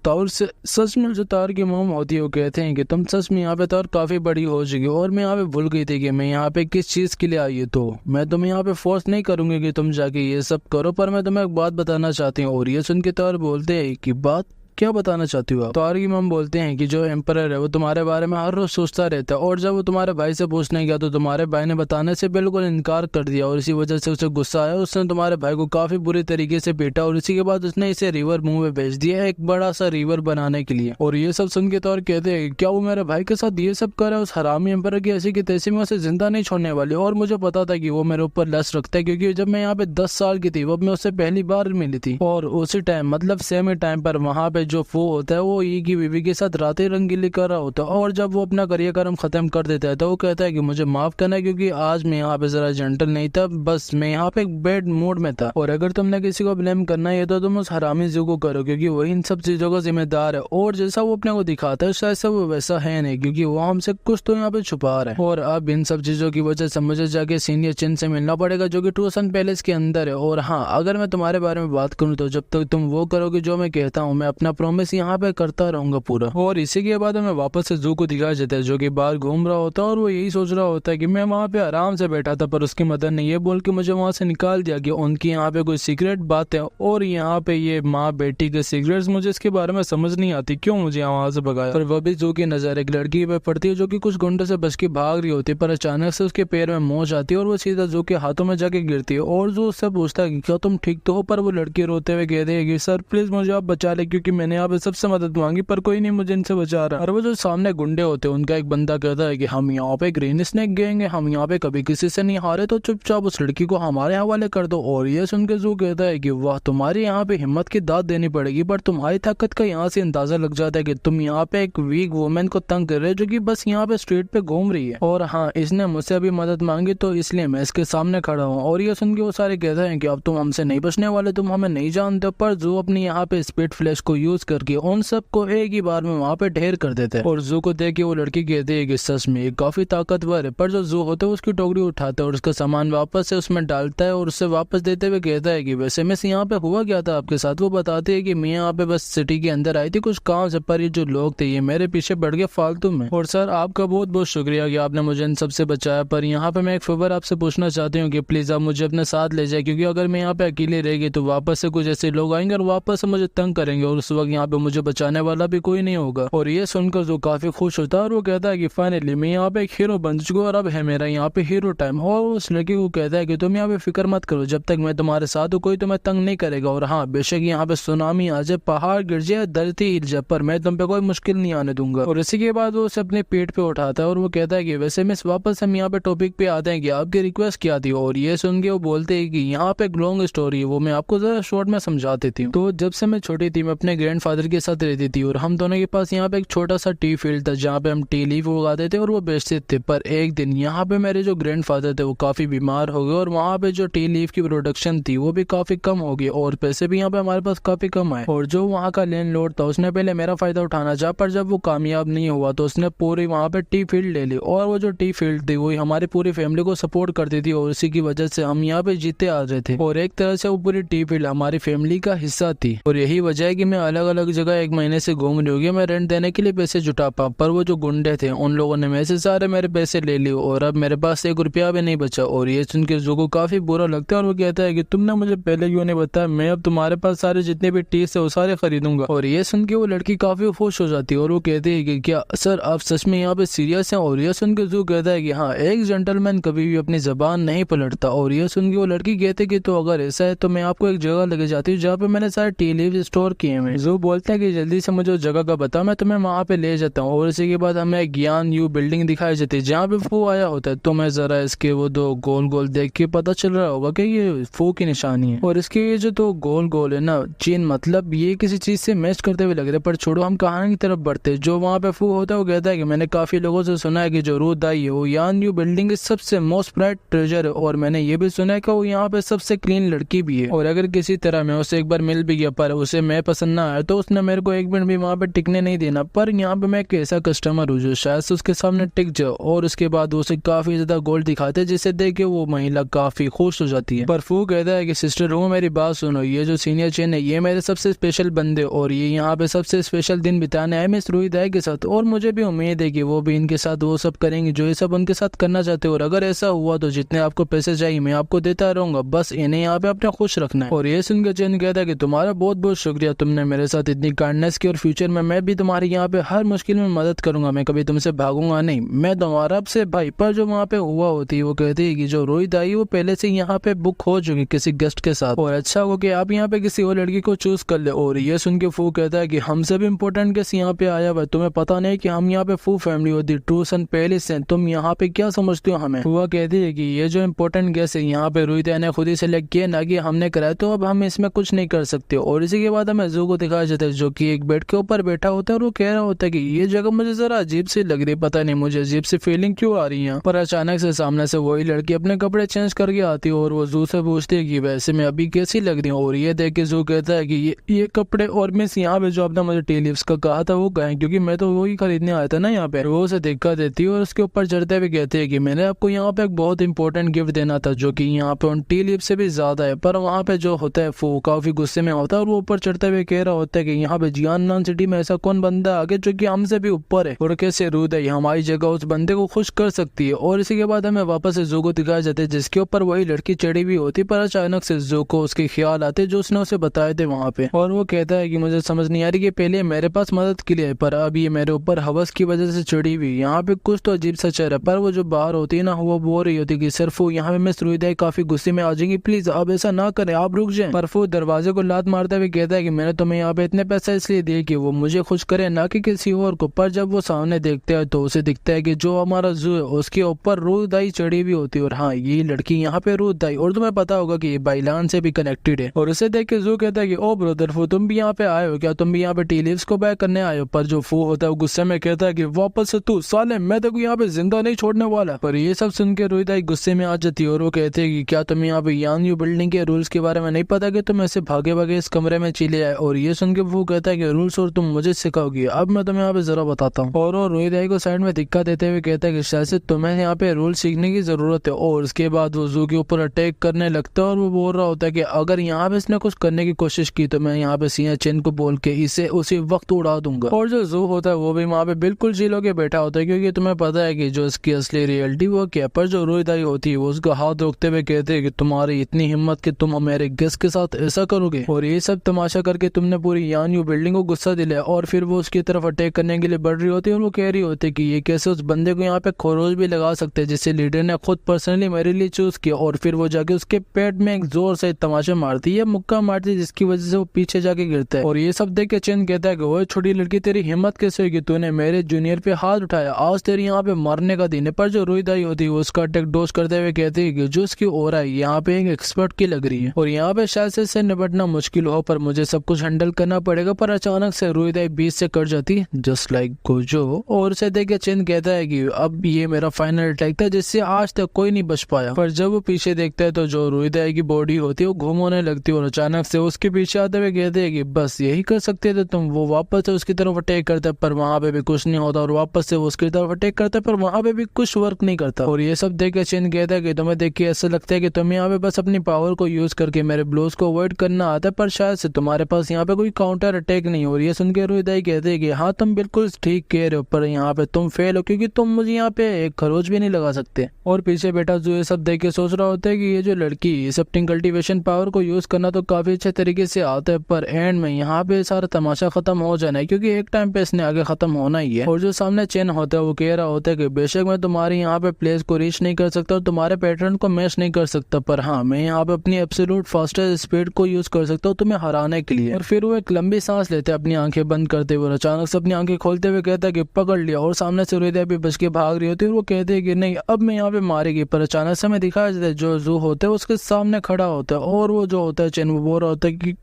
तारू से सच में जो तारू की मॉम होती है वो कहते हैं कि तुम सच में यहाँ पे तारू काफी बड़ी हो चुकी हो, और मैं यहाँ पे भूल गई थी कि मैं यहाँ पे किस चीज के लिए आई हूँ, तो मैं तुम्हें यहाँ पे फोर्स नहीं करूंगी कि तुम जाके ये सब करो, पर मैं तुम्हें एक बात बताना चाहती हूँ। और ये सुन के तारू बोलते हैं कि बात क्या बताना चाहती हो आप। तारू की मम बोलते हैं कि जो एम्परर है वो तुम्हारे बारे में हर रोज सोचता रहता है, और जब वो तुम्हारे भाई से पूछने गया तो तुम्हारे भाई ने बताने से बिल्कुल इनकार कर दिया, और इसी वजह से उसे गुस्सा आया, उसने तुम्हारे भाई को काफी बुरी तरीके से पीटा, और इसी के बाद उसने इसे रिवर मुंह में भेज दिया एक बड़ा सा रिवर बनाने के लिए। और ये सब सुन के तारू कहते हैं क्या वो मेरे भाई के साथ ये सब कर रहा है, उस हरामी एम्परर की ऐसी की तैसी में उसे जिंदा नहीं छोड़ने वाली। और मुझे पता था कि वो मेरे ऊपर लस रखता है, क्योंकि जब मैं यहाँ पे 10 साल की थी वो मैं उससे पहली बार मिली थी, और उसी टाइम मतलब सेम टाइम पर वहाँ पे जो फू होता है वो ई की बीवी के साथ रातें रंगीली कर रहा होता है। और जब वो अपना कार्यक्रम खत्म कर देता है तो वो कहता है कि मुझे माफ करना, क्योंकि आज मैं यहाँ पे जरा जेंटल नहीं था, बस मैं यहाँ पे एक बैड मूड में था, और अगर तुमने किसी को ब्लेम करना है तो तुम उस हरामी जू को करो, क्योंकि वही इन सब चीजों का जिम्मेदार है। और जैसा वो अपने को दिखाता है शायद से वो वैसा है नहीं, क्योंकि वो हमसे कुछ तो यहाँ पे छुपा रहा है। और अब इन सब चीजों की वजह से मुझे जाके सीनियर चिन से मिलना पड़ेगा, जो कि ट्रूसन पैलेस के अंदर है। और हाँ, अगर मैं तुम्हारे बारे में बात करूँ तो जब तक तुम वो करोगे जो मैं कहता हूँ, मैं अपना प्रॉमिस यहाँ पे करता रहूंगा पूरा। और इसी के बाद हमें वापस से जू को दिखाया जाता है, जो कि बाहर घूम रहा होता है, और वो यही सोच रहा होता है कि मैं वहाँ पे आराम से बैठा था, पर उसकी मदर ने ये बोल के मुझे वहाँ से निकाल दिया कि उनकी यहाँ पे कोई सीक्रेट बात है, और यहाँ पे ये माँ बेटी के सीक्रेट्स, मुझे इसके बारे में समझ नहीं आती क्यों मुझे वहाँ से भगाया। पर वह भी जू की नजर एक लड़की पे पड़ती है जो कि कुछ गुंडों से बच के भाग रही होती है, पर अचानक से उसके पैर में मोच आती है और वो सीधा जू के हाथों में जाके गिरती है। और जो उससे पूछता है कि क्या तुम ठीक तो हो, पर वो लड़की रोते हुए कहती है कि सर प्लीज मुझे आप बचा ले, क्योंकि मैंने यहाँ पे सबसे मदद मांगी पर कोई नहीं मुझे इनसे बचा रहा। और वो जो सामने गुंडे होते हैं उनका एक बंदा कहता है कि हम यहाँ पे ग्रीन स्नेक गैंग है, हम यहाँ पे कभी किसी से नहीं हारे, तो चुपचाप उस लड़की को हमारे हवाले कर दो। और ये सुन के जू कहता है कि वाह, तुम्हारी यहाँ पे हिम्मत की दाद देनी पड़ेगी, पर तुम्हारी ताकत का यहाँ से अंदाजा लग जाता है कि तुम यहाँ पे एक वीक वुमेन को तंग कर रहे हो जो कि बस यहाँ पे स्ट्रीट पे घूम रही है। और हाँ, इसने मुझसे अभी मदद मांगी तो इसलिए मैं इसके सामने खड़ा हूँ। और ये सुन के वो सारे कहते हैं कि अब तुम हमसे नहीं बचने वाले, तुम हमें नहीं जानते। पर जू अपनी यहाँ पे स्पीड फ्लैश को यूज करके उन सबको एक ही बार में वहाँ पे ढेर कर देते हैं। और जू को देख के वो लड़की कहती है कि सच में ये काफी ताकतवर है। पर जो जू होता है उसकी टोकरी उठाता है और उसका सामान वापस से उसमें डालता है और उससे वापस देते हुए कहता है कि वैसे मिस यहाँ पे हुआ क्या था आपके साथ। वो बताती है कि मैं यहाँ पे बस सिटी के अंदर आई थी कुछ काम से, पर ये जो लोग थे ये मेरे पीछे बढ़ गए फालतू में। और सर आपका बहुत बहुत शुक्रिया कि आपने मुझे इन सबसे बचाया, पर यहाँ पे मैं एक फेवर आपसे पूछना चाहती हूँ कि प्लीज आप मुझे अपने साथ ले जाए, क्योंकि अगर मैं यहाँ पे अकेले रह गई तो वापस से कुछ ऐसे लोग आएंगे और वापस से मुझे तंग करेंगे और उस वक्त यहाँ पे मुझे बचाने वाला भी कोई नहीं होगा। और ये सुनकर जो काफी खुश होता है और वो कहता है कि फाइनली मैं यहाँ पे एक हीरो बन चुका हूँ और अब है मेरा यहाँ पे हीरो टाइम। और उस लड़की को कहता है कि तुम यहाँ पे फिक्र मत करो, जब तक मैं तुम्हारे साथ हूँ कोई तुम्हें तंग नहीं करेगा। और हाँ, बेशक यहाँ पे सुनामी आ जाए, पहाड़ गिर जाए, धरती हिल जाए, पर मैं तुम पे कोई मुश्किल नहीं आने दूंगा। और इसी के बाद वो उसे अपने पेट पे उठाता है और वो कहता है कि वैसे मिस, वापस हम यहाँ पे टॉपिक पे आते हैं कि आपकी रिक्वेस्ट क्या थी। और ये सुन के वो बोलते हैं कि यहाँ पे एक लॉन्ग स्टोरी है, वो मैं आपको जरा शॉर्ट में समझा देती हूँ। तो जब से मैं छोटी थी मैं अपने ग्रैंडफादर के साथ रहती थी और हम दोनों के पास यहाँ पे एक छोटा सा टी फील्ड था जहाँ पे हम टी लीफ उगाते थे और वो बेचते थे। पर एक दिन यहाँ पे मेरे जो ग्रैंडफादर थे वो काफी बीमार हो गए और वहाँ पे जो टी लीफ की प्रोडक्शन थी वो भी काफी कम हो गई और पैसे भी यहाँ पे हमारे पास काफी कम आए। और जो वहाँ का लैंडलॉर्ड था उसने पहले मेरा फायदा उठाना चाहा, पर जब वो कामयाब नहीं हुआ तो उसने पूरी वहाँ पे टी फील्ड ले ली। और वो जो टी फील्ड थी वो हमारी पूरी फैमिली को सपोर्ट करती थी और इसी की वजह से हम यहाँ पे जीते आ रहे थे। और एक तरह से वो पूरी टी फील्ड हमारी फैमिली का हिस्सा थी। और यही वजह है कि मैं अलग अलग जगह एक महीने से घूम रही हूँ, मैं रेंट देने के लिए पैसे जुटा पा। पर वो जो गुंडे थे उन लोगों ने मेरे से सारे मेरे पैसे ले लिए और अब मेरे पास 1 रुपया भी नहीं बचा। और ये सुन के जो को काफी बुरा लगता है और वो कहता है कि तुमने मुझे पहले क्यों नहीं बताया, मैं अब तुम्हारे पास सारे जितने भी टीस है वो सारे खरीदूंगा। और ये सुन के वो लड़की काफी खुश हो जाती है और वो कहती है कि क्या सर आप सच में यहाँ पे सीरियस हैं। और ये सुन के जो कहता है कि हाँ, एक जेंटलमैन कभी भी अपनी जबान नहीं पलटता। और ये सुन के वो लड़की कहती है कि तो अगर ऐसा है तो मैं आपको एक जगह लेके जाती हूँ जहाँ पे मैंने सारे टी लीव स्टोर किए हैं। जो बोलता है कि जल्दी से मुझे उस जगह का बता, मैं तुम्हें वहाँ पे ले जाता हूँ। और इसी के बाद हमें ज्ञान यू बिल्डिंग दिखाई जाती है जहाँ पे फू आया होता है। तो मैं जरा इसके वो 2 गोल गोल देख के पता चल रहा होगा कि ये फू की निशानी है। और इसके ये जो 2 गोल गोल है ना चीन, मतलब ये किसी चीज से मैच करते हुए लग रहे। पर छोड़ो, हम कहानी की तरफ बढ़ते। जो वहाँ पे फू होता है वो कहता है कि मैंने काफी लोगों से सुना है कि जो रूदाई है वो यान यू बिल्डिंग सबसे मोस्ट प्राइड ट्रेजर है। और मैंने ये भी सुना है कि वो यहाँ पे सबसे क्लीन लड़की भी है। और अगर किसी तरह मैं उसे एक बार मिल भी गया पर उसे मैं पसंद ना आया तो उसने मेरे को 1 मिनट भी वहाँ पे टिकने नहीं देना। पर यहाँ पे मैं एक ऐसा कस्टमर हूँ जो शायद से उसके सामने टिक जाओ। और उसके बाद उसे काफी ज्यादा गोल्ड दिखाते जिसे देख के वो महिला काफी खुश हो जाती है। पर फू कहता है कि सिस्टर वो मेरी बात सुनो, ये जो सीनियर चेन है ये मेरे सबसे स्पेशल बंदे और ये यहाँ पे सबसे स्पेशल दिन बिताने आए मिस रुईदाई के साथ। और मुझे भी उम्मीद है कि वो भी इनके साथ वो सब करेंगे जो ये सब उनके साथ करना चाहते हो। और अगर ऐसा हुआ तो जितने आपको पैसे चाहिए मैं आपको देता रहूंगा, बस इन्हें यहाँ पे अपने खुश रखना है। और ये सुनकर चेन कहता है कि तुम्हारा बहुत बहुत शुक्रिया, तुमने मेरे साथ इतनी काइंडनेस की और फ्यूचर में मैं भी तुम्हारी यहाँ पे हर मुश्किल में मदद करूंगा, मैं कभी तुमसे भागूंगा नहीं, मैं तुम्हारा से भाई। पर जो वहाँ पे हुआ होती है वो कहती है कि जो रुईदाई वो पहले से यहाँ पे बुक हो चुकी किसी गेस्ट के साथ और अच्छा हो कि आप यहाँ पे किसी और लड़की को चूज कर ले। और ये सुन के फू कहता है कि हमसे भी इम्पोर्टेंट गेस्ट यहाँ पे आया हुआ है, तुम्हें पता नहीं कि हम यहाँ पे फू फैमिली होती ट्रू सन पहले से, तुम यहाँ पे क्या समझते हो हमें। वो कहती है कि ये जो इम्पोर्टेंट गेस्ट है यहाँ पे रुईदाई ने खुद ही सेलेक्ट किया ना कि हमने कराया, तो अब हम इसमें कुछ नहीं कर सकते। और इसी के बाद हमें जू को दिखाया जाता है जो कि एक बेड के ऊपर बैठा होता है और वो कह रहा होता है कि ये जगह मुझे जरा अजीब सी लग रही, पता नहीं मुझे अजीब सी फीलिंग क्यों आ रही है। पर अचानक से सामने से वही लड़की अपने कपड़े चेंज करके आती है और वो जू से पूछती है कि वैसे मैं अभी कैसी लग रही हूँ। और ये देख के जू कहता है कि ये कपड़े और मिस यहाँ पे जो आपने मुझे टी लीव्स का कहा था वो कहें, क्योंकि मैं तो वही खरीदने आया था ना यहाँ पे। वो उसे धक्का देती है और उसके ऊपर चढ़ते हुए कहते हैं कि मैंने आपको यहाँ पे एक बहुत इंपॉर्टेंट गिफ्ट देना था जो कि यहाँ पे उन टी लीव से भी ज्यादा है। पर वहाँ पे जो होता है वो काफी गुस्से में होता है और वो ऊपर चढ़ते हुए कह रहा होता है कि यहाँ पे जियान सिटी में ऐसा कौन बंदा आगे जो कि हमसे भी ऊपर है और कैसे रुईदाई हमारी जगह उस बंदे को खुश कर सकती है। और इसी के बाद हमें वापस से जू को दिखाया जाता है जिसके ऊपर वही लड़की चढ़ी हुई होती, पर अचानक से जू को उसके ख्याल आते जो उसने उसे बताए थे वहाँ पे। और वो कहता है कि मुझे समझ नहीं आ रही कि पहले मेरे पास मदद के लिए पर अब ये मेरे ऊपर हवस की वजह से चढ़ी हुई, यहाँ पे कुछ तो अजीब सा चेहरा। पर वो जो बाहर होती है ना वो बोल रही होती कि सिर्फ यहाँ पे मिस रुईदाई काफी गुस्से में आ जाएंगी, प्लीज आप ऐसा ना करें, आप रुक जाए। पर वो दरवाजे को लात मारते हुए कहता है कि मैंने तुम्हें यहाँ पे इतने पैसे इसलिए दिए कि वो मुझे खुश करे ना कि किसी और को। पर जब वो सामने देखते हैं तो उसे दिखता है कि जो हमारा जू है उसके ऊपर रुईदाई चढ़ी हुई होती है और हाँ ये लड़की यहाँ पे रुईदाई, और तुम्हें पता होगा कि ये बाइलान से भी कनेक्टेड है। और उसे देख के जू कहता है कि ओ ब्रदर फू तुम भी यहाँ पे आए हो क्या, तुम भी यहाँ पे टी लीव्स को बैक करने आए हो। पर जो फू होता है वो गुस्से में कहता है कि वापस से तू साले, मैं तो यहाँ पे जिंदा नहीं छोड़ने वाला। पर ये सब सुन के रुईदाई गुस्से में आ जाती है और वो कहते हैं कि क्या तुम यहाँ पे यान यू बिल्डिंग के रूल्स के बारे में नहीं पता कि तुम ऐसे भागे भागे इस कमरे में चले आए। और ये सुन के वो कहता है कि रूल्स और तुम मुझे सिखाओगी, अब मैं तुम्हें यहाँ पे जरा बताता हूँ। और वो रुईदाई को साइड में धिक्का देते हुए कहता है कि शायद से तुम्हें यहाँ पे रूल सीखने की जरूरत है। और उसके बाद वो जू के ऊपर अटैक करने लगता है और वो बोल रहा होता है कि अगर यहाँ पे इसने कुछ करने की कोशिश की तो मैं यहाँ पे सीनियर चेन को बोल के इसे उसी वक्त उड़ा दूंगा। और जो जू होता है वो भी वहाँ पे बिल्कुल चिल होके बैठा होता है क्योंकि तुम्हें पता है कि जो इसकी असली रियलिटी वो क्या। पर जो रुईदाई होती है वो उसका हाथ रोकते हुए कहते हैं कि तुम्हारी इतनी हिम्मत कि तुम मेरे गेस्ट के साथ ऐसा करोगे। और ये सब तमाशा करके तुमने पूरी यान बिल्डिंग को गुस्सा दिलाया और फिर वो उसकी तरफ अटैक करने के लिए बढ़ रही होती है और वो कह रही होती है कि ये कैसे उस बंदे को यहाँ पे खरोच भी लगा सकते हैं जिसे लीडर ने खुद पर्सनली मेरे लिए चूज किया। और फिर वो जाके उसके पेट में एक जोर से तमाशा मारती है, मुक्का मारती है, जिसकी वजह से वो पीछे जाके गिरता है। और ये सब देख के चेन कहता है कि वो छोटी लड़की, तेरी हिम्मत कैसे हुई कि तूने मेरे जूनियर पे हाथ उठाया, आज तेरी यहाँ पे मरने का दिन है। पर जो रुईदाई होती है वो उसका अटैक डोज करते हुए कहती है कि जो उसकी ओरा है यहाँ पे एक एक्सपर्ट की लग रही है और यहाँ पे शायद से इससे निपटना मुश्किल हो, पर मुझे सब कुछ हैंडल करना पड़ेगा। पर अचानक से रुईदाई बीच से कट जाती जस्ट लाइक गोजो और उसे देख के चेन कहता है कि अब ये मेरा फाइनल अटैक था जिससे आज तक कोई नहीं बच पाया। पर जब वो पीछे देखता है तो जो रुईदाई की बॉडी होती है वो घूम होने लगती है और अचानक से उसके पीछे आते हुए कहते हैं कि बस यही कर सकते थे तुम। वो वापस से उसकी तरफ अटैक करता है पर वहां पे भी कुछ नहीं होता और वापस से वो उसकी तरफ अटैक करता है पर वहां पे भी कुछ वर्क नहीं करता। और ये सब देख के चेन कहता है कि तुम्हें देख के ऐसा लगता है कि तुम यहाँ पे बस अपनी पावर को यूज करके मेरे ब्लोज को अवॉइड करना आता है, पर शायद से तुम्हारे पास यहाँ पे कोई काउंटर अटैक नहीं। और ये सुन के रुईदाई कहते हैं कि हाँ तुम बिल्कुल ठीक कह रहे हो, पर यहाँ पे तुम फेल हो क्योंकि तुम मुझे यहाँ पे एक खरोच भी नहीं लगा सकते। और पीछे बेटा जो ये सब देख के सोच रहा होता है कि ये जो लड़की इस अपनी कल्टीवेशन पावर को यूज करना तो काफी अच्छे तरीके से आता है, पर एंड में यहाँ पे सारा तमाशा खत्म हो जाना है क्योंकि एक टाइम पे इसने आगे खत्म होना ही है। और जो सामने चेन होता है वो कह रहा होता है कि बेशक मैं तुम्हारे यहाँ पे प्लेस को रीच नहीं कर सकता और तुम्हारे पैटर्न को मैच नहीं कर सकता, पर हाँ मैं यहाँ पे अपनी एब्सोल्यूट फास्टेस्ट स्पीड को यूज कर सकता हूँ तुम्हें हराने के लिए। और फिर वो एक लंबी सांस लेते अपनी आंखें बंद करते हुए, अचानक से अपनी आंखें खोलते हुए कहता है कि पकड़ लिया। और सामने से रुईदाई भी बच के भाग रही होती है और वो कहते हैं कि नहीं अब मैं यहाँ पे मारेगी। पर अचानक से हमें दिखाया जाता है जो जू होता है उसके सामने खड़ा होता है और वो जो होता है चेन वो बोल रहा होता है कि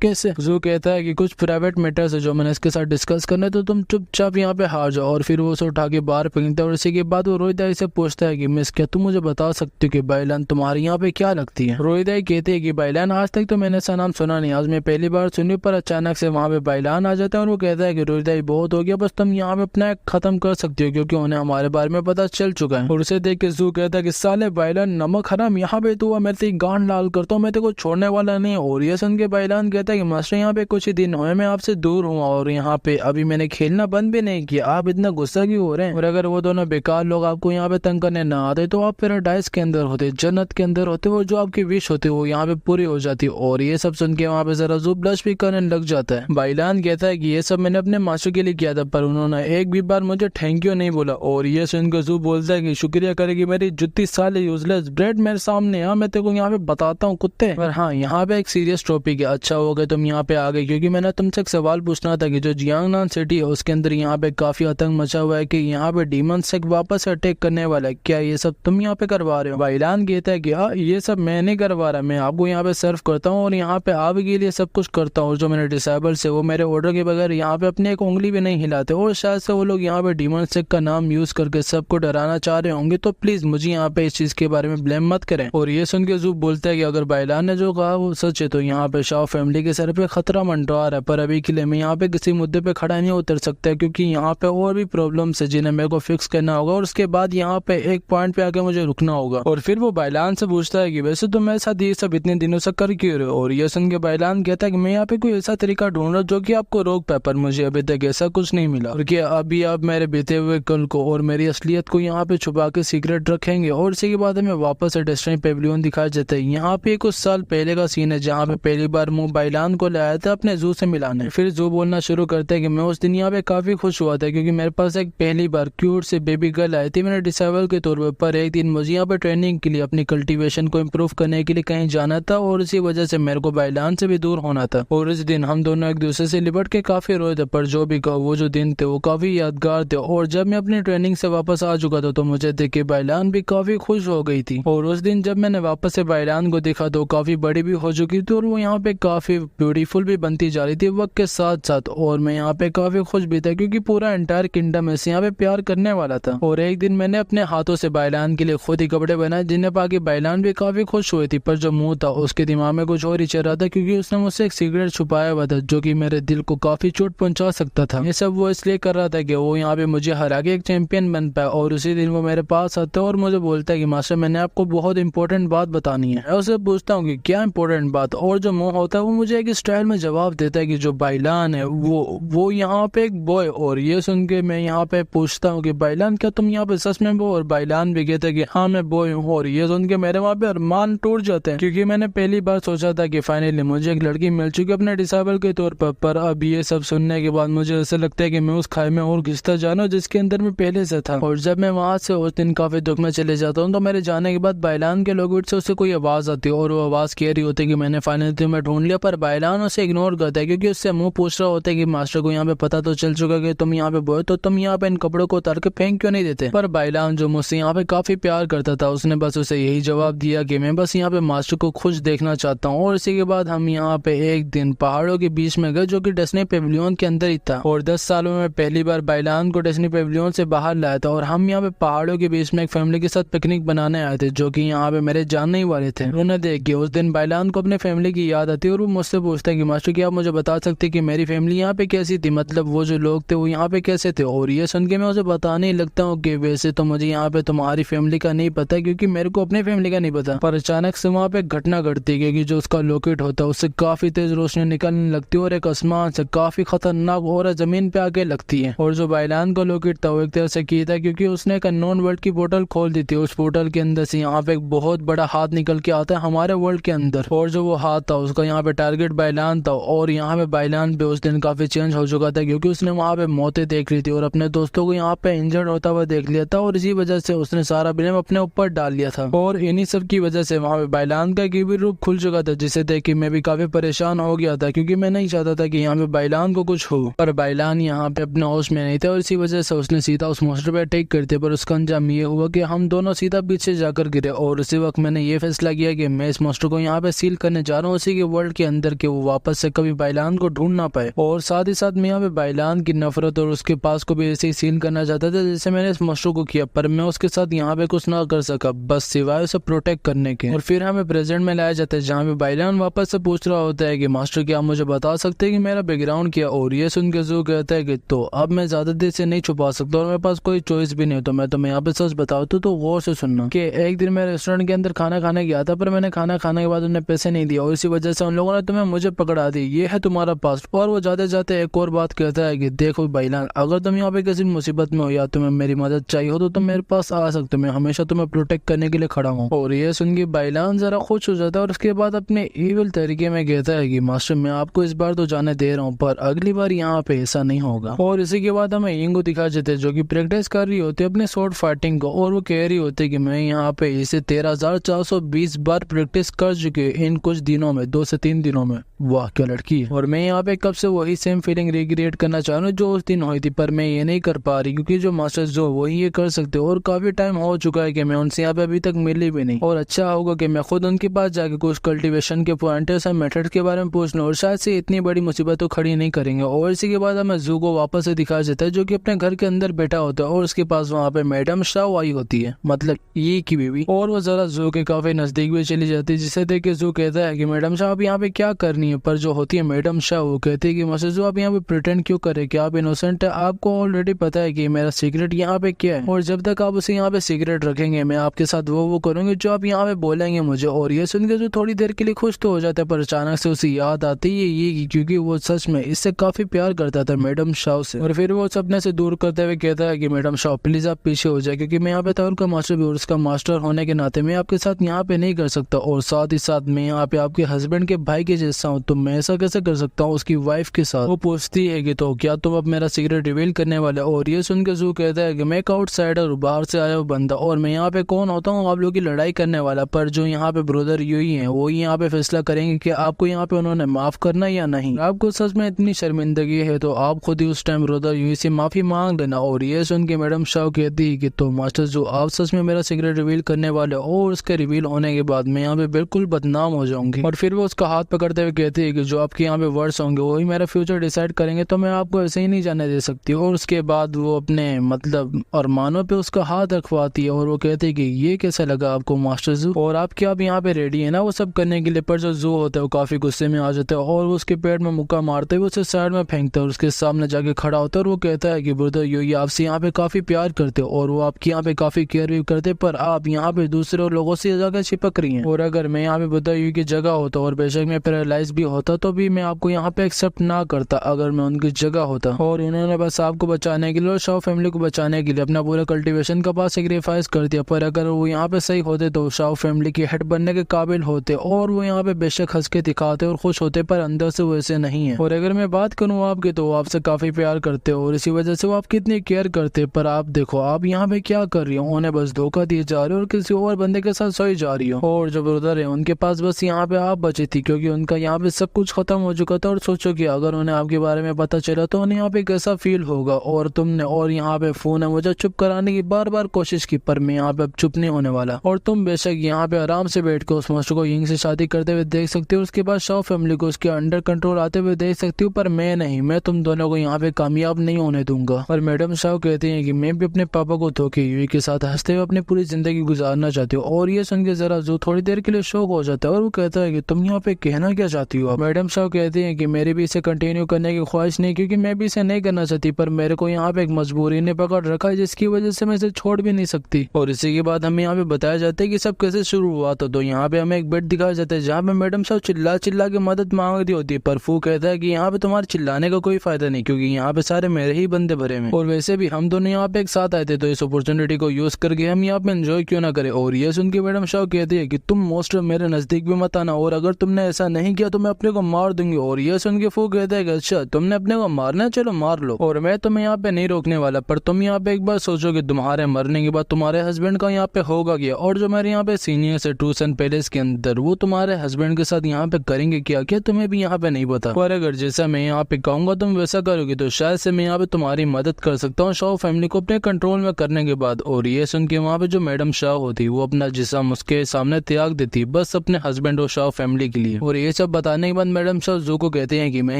कैसे। जू कहता है कि कुछ प्राइवेट मैटर्स है जो मैंने इसके साथ डिस्कस करने, तो तुम चुपचाप यहाँ पे हार जाओ। और फिर वो उसे उठा के बाहर फेंकता है और इसी के बाद वो रुईदाई से पूछता है कि मिस क्या तुम मुझे बता सकती हो कि बाइलान तुम्हारी यहाँ पे क्या लगती है। रुईदाई कहते हैं कि बाइलान आज तक तो मैंने ऐसा नाम सुना नहीं, आज मैं पहली बार सुनी। पर अचानक से वहाँ पे बाइलान आ जाता है और वो कहता है कि रुईदाई बहुत हो गया, बस तुम यहाँ पे अपना खत्म कर सकती हो क्योंकि उन्हें हमारे बारे में पता चल चुका है। और उसे देख के जू कहता है कि साले बाइलान नमक हराम, यहाँ पे तू मैं तेरी गांड लाल करता हूँ, मैं तेरे को छोड़ने वाला नहीं। और ये सुन के बाइलान कहता है कि मास्टर यहाँ पे कुछ ही दिन हुए मैं आपसे दूर हूँ और यहाँ पे अभी मैंने खेलना बंद भी नहीं किया, आप इतना गुस्सा क्यों हो रहे हैं। और अगर वो दोनों बेकार लोग आपको यहाँ पे तंग करने ना आते तो आप पैराडाइज के अंदर होते, जन्नत के अंदर होते, वो जो आपकी विश होती वो यहाँ पे पूरी हो जाती। और ये सब सुन के वहाँ पे जरा जू ब्लश भी करने लग जाता है। बाइलान कहता है कि ये सब मैंने अपने मास्टर के लिए किया था पर उन्होंने एक भी बार मुझे थैंक यू नहीं बोला। और ये सुन के जू बोलता है कि शुक्रिया करेगी मेरी जुत्ती साले यूजलेस ब्रेड मेरे सामने, हाँ मैं तेरे को यहाँ पे बताता हूँ कुत्ते। पर हाँ यहाँ पे एक सीरियस टॉपिक है, अच्छा हो गया तुम यहाँ पे आ गए क्योंकि मैंने तुमसे एक सवाल पूछना था कि जो जियांगनान सिटी है उसके अंदर यहाँ पे काफी आतंक मचा हुआ है कि यहाँ पे डीमन सेक वापस अटैक करने वाला है, क्या ये सब तुम यहाँ पे करवा रहे हो। बाइलान कहता है कि हाँ ये सब मैं नहीं करवा रहा, मैं आपको यहाँ पे सर्व करता हूँ और यहाँ पे आपके लिए सब कुछ करता हूँ। और जो मैंने डिसेबल से वो मेरे ऑर्डर के बगैर यहाँ पे अपनी एक उंगली भी नहीं हिलाते और शायद से वो लोग यहाँ पे डीमन सेक का नाम यूज करके सबको डराना चाह रहे होंगे, तो प्लीज मुझे यहाँ पे इस चीज के बारे में ब्लेम मत करें। और ये सुन के जू बोलता है कि अगर बाइलान ने जो कहा वो सच है तो यहाँ पे शाह फैमिली के सर पे खतरा मंडरा रहा है, पर अभी के लिए मैं यहाँ पे किसी मुद्दे पे खड़ा नहीं उतर सकता क्योंकि यहाँ पे और भी प्रॉब्लम्स है जिन्हें मेरे को फिक्स करना होगा और उसके बाद यहाँ पे एक पॉइंट पे आके मुझे रुकना होगा। और फिर वो बाइलान से पूछता है कि वैसे तो मेरे साथ ये सब इतने दिनों से कर क्यों रहे हो। और ये सुन के बाइलान कहता है कि मैं यहाँ पे कोई ऐसा तरीका ढूंढ रहा जो कि आपको रोक पाए, पर मुझे अभी तक ऐसा कुछ नहीं मिला। और क्या अभी आप मेरे बीते हुए कल को और मेरी असलियत को यहाँ पे छुपा के सीक्रेट रखेंगे। और इसी के बाद हमें वापस से डेस्टिनी पेविलियन दिखाया जाता है। यहाँ पे कुछ साल पहले का सीन है जहाँ पे पहली बार मुंह बाइलान को लाया था अपने जू से मिलाने। फिर जू बोलना शुरू करता है कि मैं उस दिन यहाँ पे काफी खुश हुआ था क्योंकि मेरे पास एक पहली बार क्यूट से बेबी गर्ल आई थी, मैंने डिसेबल के तौर पर एक दिन मुझे यहाँ पे ट्रेनिंग के लिए अपनी कल्टीवेशन को इम्प्रूव करने के लिए कहीं जाना था और इसी वजह से मेरे को बाइलान से भी दूर होना था। और इस दिन हम दोनों एक दूसरे से लिपट के काफी रोए थे, पर जो भी कहो वो जो दिन थे वो काफी यादगार थे। और जब मैं अपनी ट्रेनिंग से वापस आ चुका था तो मुझे देख के बाइलान भी काफी खुश हो गई थी। और उस दिन जब मैंने वापस से बाइलान को देखा तो काफी बड़ी भी हो चुकी थी और वो यहाँ पे काफी ब्यूटीफुल भी बनती जा रही थी वक्त के साथ साथ। और मैं यहाँ पे काफी खुश भी था क्योंकि पूरा एंटायर किंगडम ऐसे यहाँ पे प्यार करने वाला था। और एक दिन मैंने अपने हाथों से बाइलान के लिए खुद ही कपड़े बनाए जिन्हें पाके बाइलान भी काफी खुश हुई थी, पर जो मुंह था उसके दिमाग में कुछ और ही चल रहा था क्योंकि उसने मुझसे एक सिगरेट छुपाया हुआ था जो कि मेरे दिल को काफी चोट पहुंचा सकता था। ये सब वो इसलिए कर रहा था कि वो यहाँ पे मुझे हरा के एक चैंपियन बन पाए। और उसी दिन वो मेरे पास आता है और मुझे बोलता है कि मास्टर मैंने आपको बहुत इंपॉर्टेंट बात बतानी है। मैं उससे पूछता हूँ कि क्या इंपॉर्टेंट बात, और जो मुंह होता है वो मुझे एक स्टाइल में जवाब देता है कि जो बाइलान है वो यहाँ पे एक बॉय। और ये सुन के मैं यहाँ पे पूछता हूँ कि बाइलान क्या तुम यहाँ पे सच में वो, और बाइलान भी कहता है कि हाँ मैं बॉय हूँ। और ये सुन के मेरे वहाँ पे अरमान टूट जाते हैं क्योंकि मैंने पहली बार सोचा था कि फाइनली मुझे एक लड़की मिल चुकी है अपने डिसेबल के तौर पर अब ये सब सुनने के बाद मुझे ऐसा लगता है कि मैं उस खाई में और घिसता जाना जिसके अंदर मैं पहले से था। और जब मैं वहाँ से उस दिन काफी दुख में चले जाता हूँ तो मेरे जाने के बाद बाइलान के लोगों से उसे कोई आवाज आती है और वो आवाज कह रही होती है कि मैंने फाइनली तुम्हें ढूंढ लिया। पर बाइलान उसे इग्नोर करता है क्योंकि उससे मुंह पूछ रहा होता है कि मास्टर को यहाँ पे पता तो चल चुका कि तुम यहाँ पे बोए तो तुम यहाँ पे इन कपड़ों को उतार के फेंक क्यों नहीं देते। पर बाइलान जो मुझसे यहाँ पे काफी प्यार करता था उसने बस उसे यही जवाब दिया कि मैं बस यहाँ पे मास्टर को खुश देखना चाहता हूँ। और इसी के बाद हम यहाँ पे एक दिन पहाड़ों के बीच में गए जो कि डिज्नी पेविलियन के अंदर ही था। और 10 सालों में पहली बार बाइलान को डिज्नी पेविलियन से बाहर लाया था और हम यहाँ पे पहाड़ों के बीच में एक फैमिली के साथ पिकनिक बनाने आए थे जो कि यहाँ पे मेरे जानने ही वाले थे। उन्हें देख के उस दिन बाइलान को अपने फैमिली की याद आती है और वो मुझसे पूछता है कि मास्टर क्या आप मुझे बता सकते कि मेरी फैमिली यहाँ पे कैसी थी, मतलब वो जो लोग थे वो यहाँ पे कैसे थे। और ये सुन के मैं उसे बताने ही लगता हूँ कि वैसे तो मुझे यहाँ पे तुम्हारी फैमिली का नहीं पता क्योंकि मेरे को अपनी फैमिली का नहीं पता। पर अचानक से वहाँ पे घटना घटती है क्योंकि जो उसका लॉकेट होता है उससे काफी तेज रोशनी निकलने लगती है और एक आसमान से काफी खतरनाक और जमीन पे आके लगती है। और जो बाइलान का लॉकेट था वो एक तरह से किया था क्योंकि उसने एक अननोन वर्ल्ड की पोर्टल खोल दी थी। उस पोर्टल के अंदर से यहाँ पे एक बहुत बड़ा हाथ निकल के आता है हमारे वर्ल्ड के अंदर और जो वो हाथ था उसका यहाँ पे टारगेट बाइलान था। और यहाँ पे बाइलान पे उस दिन काफी चेंज हो चुका था क्योंकि उसने वहाँ पे मौतें देख ली थी और अपने दोस्तों को यहाँ पे इंजर्ड होता हुआ देख लिया था और इसी वजह से उसने सारा ब्लेम अपने ऊपर डाल लिया था। और इन्हीं सब की वजह से वहाँ पे बाइलान का एक रूप खुल चुका था जिसे देख के मैं भी काफी परेशान हो गया था क्योंकि मैं नहीं चाहता था कि यहाँ पे बाइलान को कुछ हो। पर बाइलान यहाँ पे अपने होश में नहीं था और इसी वजह से उसने सीधा उस मॉन्स्टर पे अटैक कर दिया। पर उसका अंजाम ये हुआ कि हम दोनों सीधा पीछे जाकर गिरे और उसी वक्त मैंने ये फैसला किया कि मैं इस मॉन्स्टर को यहाँ पे सील करने जा रहा हूँ उसी के वर्ल्ड के अंदर के वो वापस से कभी बाइलान को ढूंढ ना पाए। और साथ ही साथ मैं यहाँ पे बाइलान की नफरत और उसके पास को भी ऐसे ही सील करना चाहता था जैसे मैंने इस मॉन्स्टर को किया। पर मैं उसके साथ यहाँ पे कुछ ना कर सका बस सिवाय उसे प्रोटेक्ट करने के। और फिर हमें प्रेजेंट में लाया जाता है जहाँ पे बाइलान वापस से पूछ रहा होता है कि मास्टर क्या आप मुझे बता सकते हैं कि मेरा बैकग्राउंड क्या। और ये सुन के जू कहता है कि तो अब मैं ज्यादा देर से नहीं छुपा सकता और मेरे पास कोई चॉइस भी नहीं, तो मैं तुम्हें यहाँ पे सच बताता हूँ तो गौर से सुनना कि एक दिन मैं रेस्टोरेंट के अंदर खाना खाने गया था पर मैंने खाना खाने के बाद उन्हें पैसे नहीं दिए और इसी वजह से उन लोगों ने तुम्हें मुझे पकड़ा दी, ये है तुम्हारा पास्ट। और वो जाते जाते एक और बात कहता है कि देखो बाइलान अगर तुम यहाँ पे किसी मुसीबत में हो या तुम्हें मेरी मदद चाहिए हो तो तुम मेरे पास आ सकते हो, मैं हमेशा तुम्हें प्रोटेक्ट करने के लिए खड़ा हूँ। और ये सुन के बाइलान जरा खुश हो जाता है और उसके बाद अपने इविल तरीके में कहता है कि मास्टर मैं आपको इस बार तो जाने दे रहा हूँ पर अगली बार यहाँ पे ऐसा नहीं होगा। और इसी के बाद हमें इंगो दिखा जाते जो कि प्रैक्टिस कर रही होती है अपने शॉर्ट फाइटिंग को और वो कह रही होती है कि मैं यहाँ पे इसे 13,420 बार प्रैक्टिस कर चुकी हूँ इन कुछ दिनों में, 2 से 3 दिनों में। वाह क्या लड़की है। और मैं यहाँ पे कब से वही सेम फीलिंग रिक्रिएट करना चाह रहा हूँ जो उस दिन हुई थी पर मैं ये नहीं कर पा रही क्योंकि जो मास्टर्स जो वही ये कर सकते हो और काफी टाइम हो चुका है कि मैं उनसे यहाँ पे अभी तक मिली भी नहीं। और अच्छा होगा कि मैं खुद उनके पास जाके कुछ कल्टीवेशन के पॉइंटर्स और मेथड के बारे में पूछ लूं और शायद से इतनी बड़ी मुसीबत तो खड़ी नहीं करेंगे। और इसी के बाद हमें जू को वापस से दिखा जाता है जो कि अपने घर के अंदर बैठा होता है और उसके पास वहाँ पे मैडम शाओ आई होती है, मतलब ये की बीवी। और वो जरा जू के काफी नजदीक भी चली जाती है जिसे देख के जू कहता है कि मैडम शाह आप यहाँ पे क्या करनी है। पर जो होती है मैडम शाह वो कहती है कि मास्टर जू आप यहाँ पे प्रिटेंड क्यों करे कि आप इनोसेंट है, आपको ऑलरेडी पता है कि मेरा सीक्रेट यहाँ पे क्या है और जब तक आप उसे यहाँ पे सीक्रेट रखेंगे मैं आपके साथ वो करूंगी जो आप यहाँ पे बोलेंगे मुझे। और ये सुन के जो थोड़ी देर के लिए खुश तो हो जाता है पर अचानक से उसे याद आती है ये क्योंकि वो सच में इससे काफी प्यार करता था मैडम शाह से। और फिर वो सपने से दूर करते हुए कहता है कि मैडम शाह प्लीज आप पीछे हो जाए क्योंकि मैं यहाँ पे था उनका मास्टर भी और उसका मास्टर होने के नाते मैं आपके साथ यहाँ पे नहीं कर सकता और साथ ही साथ मैं यहाँ पे आपके हस्बैंड के भाई के जैसा हूँ तो मैं ऐसा कैसे कर सकता हूँ उसकी वाइफ के साथ। वो पूछती है कि तो क्या तुम अब मेरा सीक्रेट रिवील करने वाले। और ये सुन के जू कहता है कि मैं एक आउटसाइडर बाहर से आया हूँ बंदा और मैं यहाँ पे कौन होता हूँ आप लोगों की लड़ाई करने वाला। पर जो यहाँ पे ब्रदर यूई है वो यहाँ पे फैसला करेंगे कि आपको यहाँ पे उन्होंने माफ करना या नहीं। आपको सच में इतनी शर्मिंदगी है तो आप खुद ही उस टाइम ब्रदर यूई से माफी मांग लेना। और ये सुन के मैडम शाह कहती है कि तो मास्टर जो आप सच में मेरा सीक्रेट रिवील करने वाले और उसके रिवील होने के बाद मैं यहाँ पे बिल्कुल बदनाम हो जाऊंगी। और फिर वो उसका हाथ पकड़ते हुए कहती है कि जो आपके यहाँ पे वर्ड्स होंगे वही मेरा फ्यूचर डिसाइड करेंगे तो मैं आपको ऐसे ही नहीं जाने दे सकती। और उसके बाद वो अपने मतलब और मानो पे उसका हाथ रखवाती है और वो कहती है कि ये कैसा लगा आपको मास्टर जू और आप क्या आप यहाँ पे रेडी है ना वो सब करने के लिए। पर जो जू होता है वो काफी गुस्से में आ जाता है और वो उसके पेट में मुक्का मारते हुए उसे साइड में फेंकता है और उसके सामने जाके खड़ा होता है और वो कहता है कि ब्रदर ये आपसे यहाँ पे काफी प्यार करते हो और वो आपकी यहाँ पे काफी केयर भी करते पर आप यहाँ पे दूसरे लोगों से जाकर चिपक रही हैं। और अगर मैं यहाँ पे ब्रदर यू की जगह होता और बेशक मैं पैरालाइज पास भी होता तो भी मैं आपको यहाँ पे एक्सेप्ट ना करता अगर मैं उनकी जगह होता। और इन्होंने बस आपको बचाने के लिए और शाओ फैमिली को बचाने के लिए अपना पूरा कल्टीवेशन का पास सेक्रीफाइस कर दिया। पर अगर वो यहाँ पे सही होते तो शाओ फैमिली के हेड बनने के काबिल होते और वो यहाँ पे बेशक हंस के दिखाते और खुश होते, पर अंदर से वो ऐसे नहीं है। और अगर मैं बात करूँ आपकी तो वो आपसे काफी प्यार करते और इसी वजह से वो आपकी इतनी केयर करते। पर आप देखो आप यहाँ पे क्या कर रही हो, उन्हें बस धोखा दिए जा रहे हो और किसी और बंदे के साथ सोई जा रही हो। और जब उधर है उनके पास बस यहाँ पे आप बची थी क्योंकि उनका यहाँ पे सब कुछ खत्म हो चुका था। और सोचो कि अगर उन्हें आपके बारे में पता चला तो उन्हें यहाँ पे कैसा फील होगा। और तुमने और यहाँ पे फोन है मुझे चुप कराने की बार बार कोशिश की, पर मैं यहाँ पे अब चुप नहीं होने वाला। और तुम बेशक यहाँ पे आराम से बैठ के उस मास्टर को यिंग से शादी करते हुए देख सकती हो, उसके बाद शाओ फैमिली को उसके अंडर कंट्रोल आते हुए देख सकती हूँ, पर मैं नहीं, मैं तुम दोनों को यहाँ पे कामयाब नहीं होने दूंगा। और मैडम शाओ कहती हैं कि मैं भी अपने पापा को धोखे यूई के साथ हंसते हुए अपनी पूरी जिंदगी गुजारना चाहती हूँ। और ये सुन के जरा जो थोड़ी देर के लिए शौक हो जाता है और वो कहता है कि तुम यहाँ पे कहना क्या चाहती हो। मैडम शाओ कहती हैं कि मेरी भी इसे कंटिन्यू करने की ख्वाहिश नहीं, क्योंकि मैं भी इसे नहीं करना चाहती, पर मेरे को यहाँ पे एक मजबूरी ने पकड़ रखा है जिसकी वजह से मैं इसे छोड़ भी नहीं सकती। और इसी के बाद हमें यहाँ पे बताया जाता है कि सब कैसे शुरू हुआ था। तो यहाँ पे हमें एक बेड दिखाया जाता है जहाँ पे मैडम शाओ चिल्ला चिल्ला के मदद मांग रही होती है, पर फू कहता है कि यहाँ पे तुम्हारे चिल्लाने का कोई फायदा नहीं क्योंकि यहाँ पे सारे मेरे ही बंदे भरे हैं और वैसे भी हम दोनों यहाँ पे एक साथ आए थे, तो इस अपॉर्चुनिटी को यूज करके हम यहाँ पे एंजॉय क्यों ना करें। और ये सुन के मैडम शाओ कहती है कि तुम मोस्ट मेरे नजदीक भी मत आना और अगर तुमने ऐसा नहीं किया तो मैं अपने को मार दूंगी। और ये सुन के फू कहता है कि अच्छा तुमने अपने को मारना है, चलो मार लो और मैं तुम्हें यहाँ पे नहीं रोकने वाला, पर तुम यहाँ पे एक बार सोचो कि तुम्हारे मरने के बाद तुम्हारे हस्बैंड का यहाँ पे होगा क्या, और जो मेरे यहाँ पे सीनियर्स है टूसन पैलेस के अंदर वो तुम्हारे हस्बैंड के साथ यहाँ पे करेंगे क्या, क्या तुम्हें भी यहाँ पे नहीं पता। और अगर जैसा मैं यहाँ पे कहूंगा तुम वैसा करोगे तो शायद से मैं यहाँ पे तुम्हारी मदद कर सकता हूँ शाओ फैमिली को अपने कंट्रोल में करने के बाद। और ये सुन के वहाँ पे जो मैडम शाओ होती वो अपना जिस्म उसके सामने त्याग देती बस अपने हस्बैंड और शाओ फैमिली के लिए। और ये सब बताने के बाद मैडम शाओ जू को कहते हैं कि मैं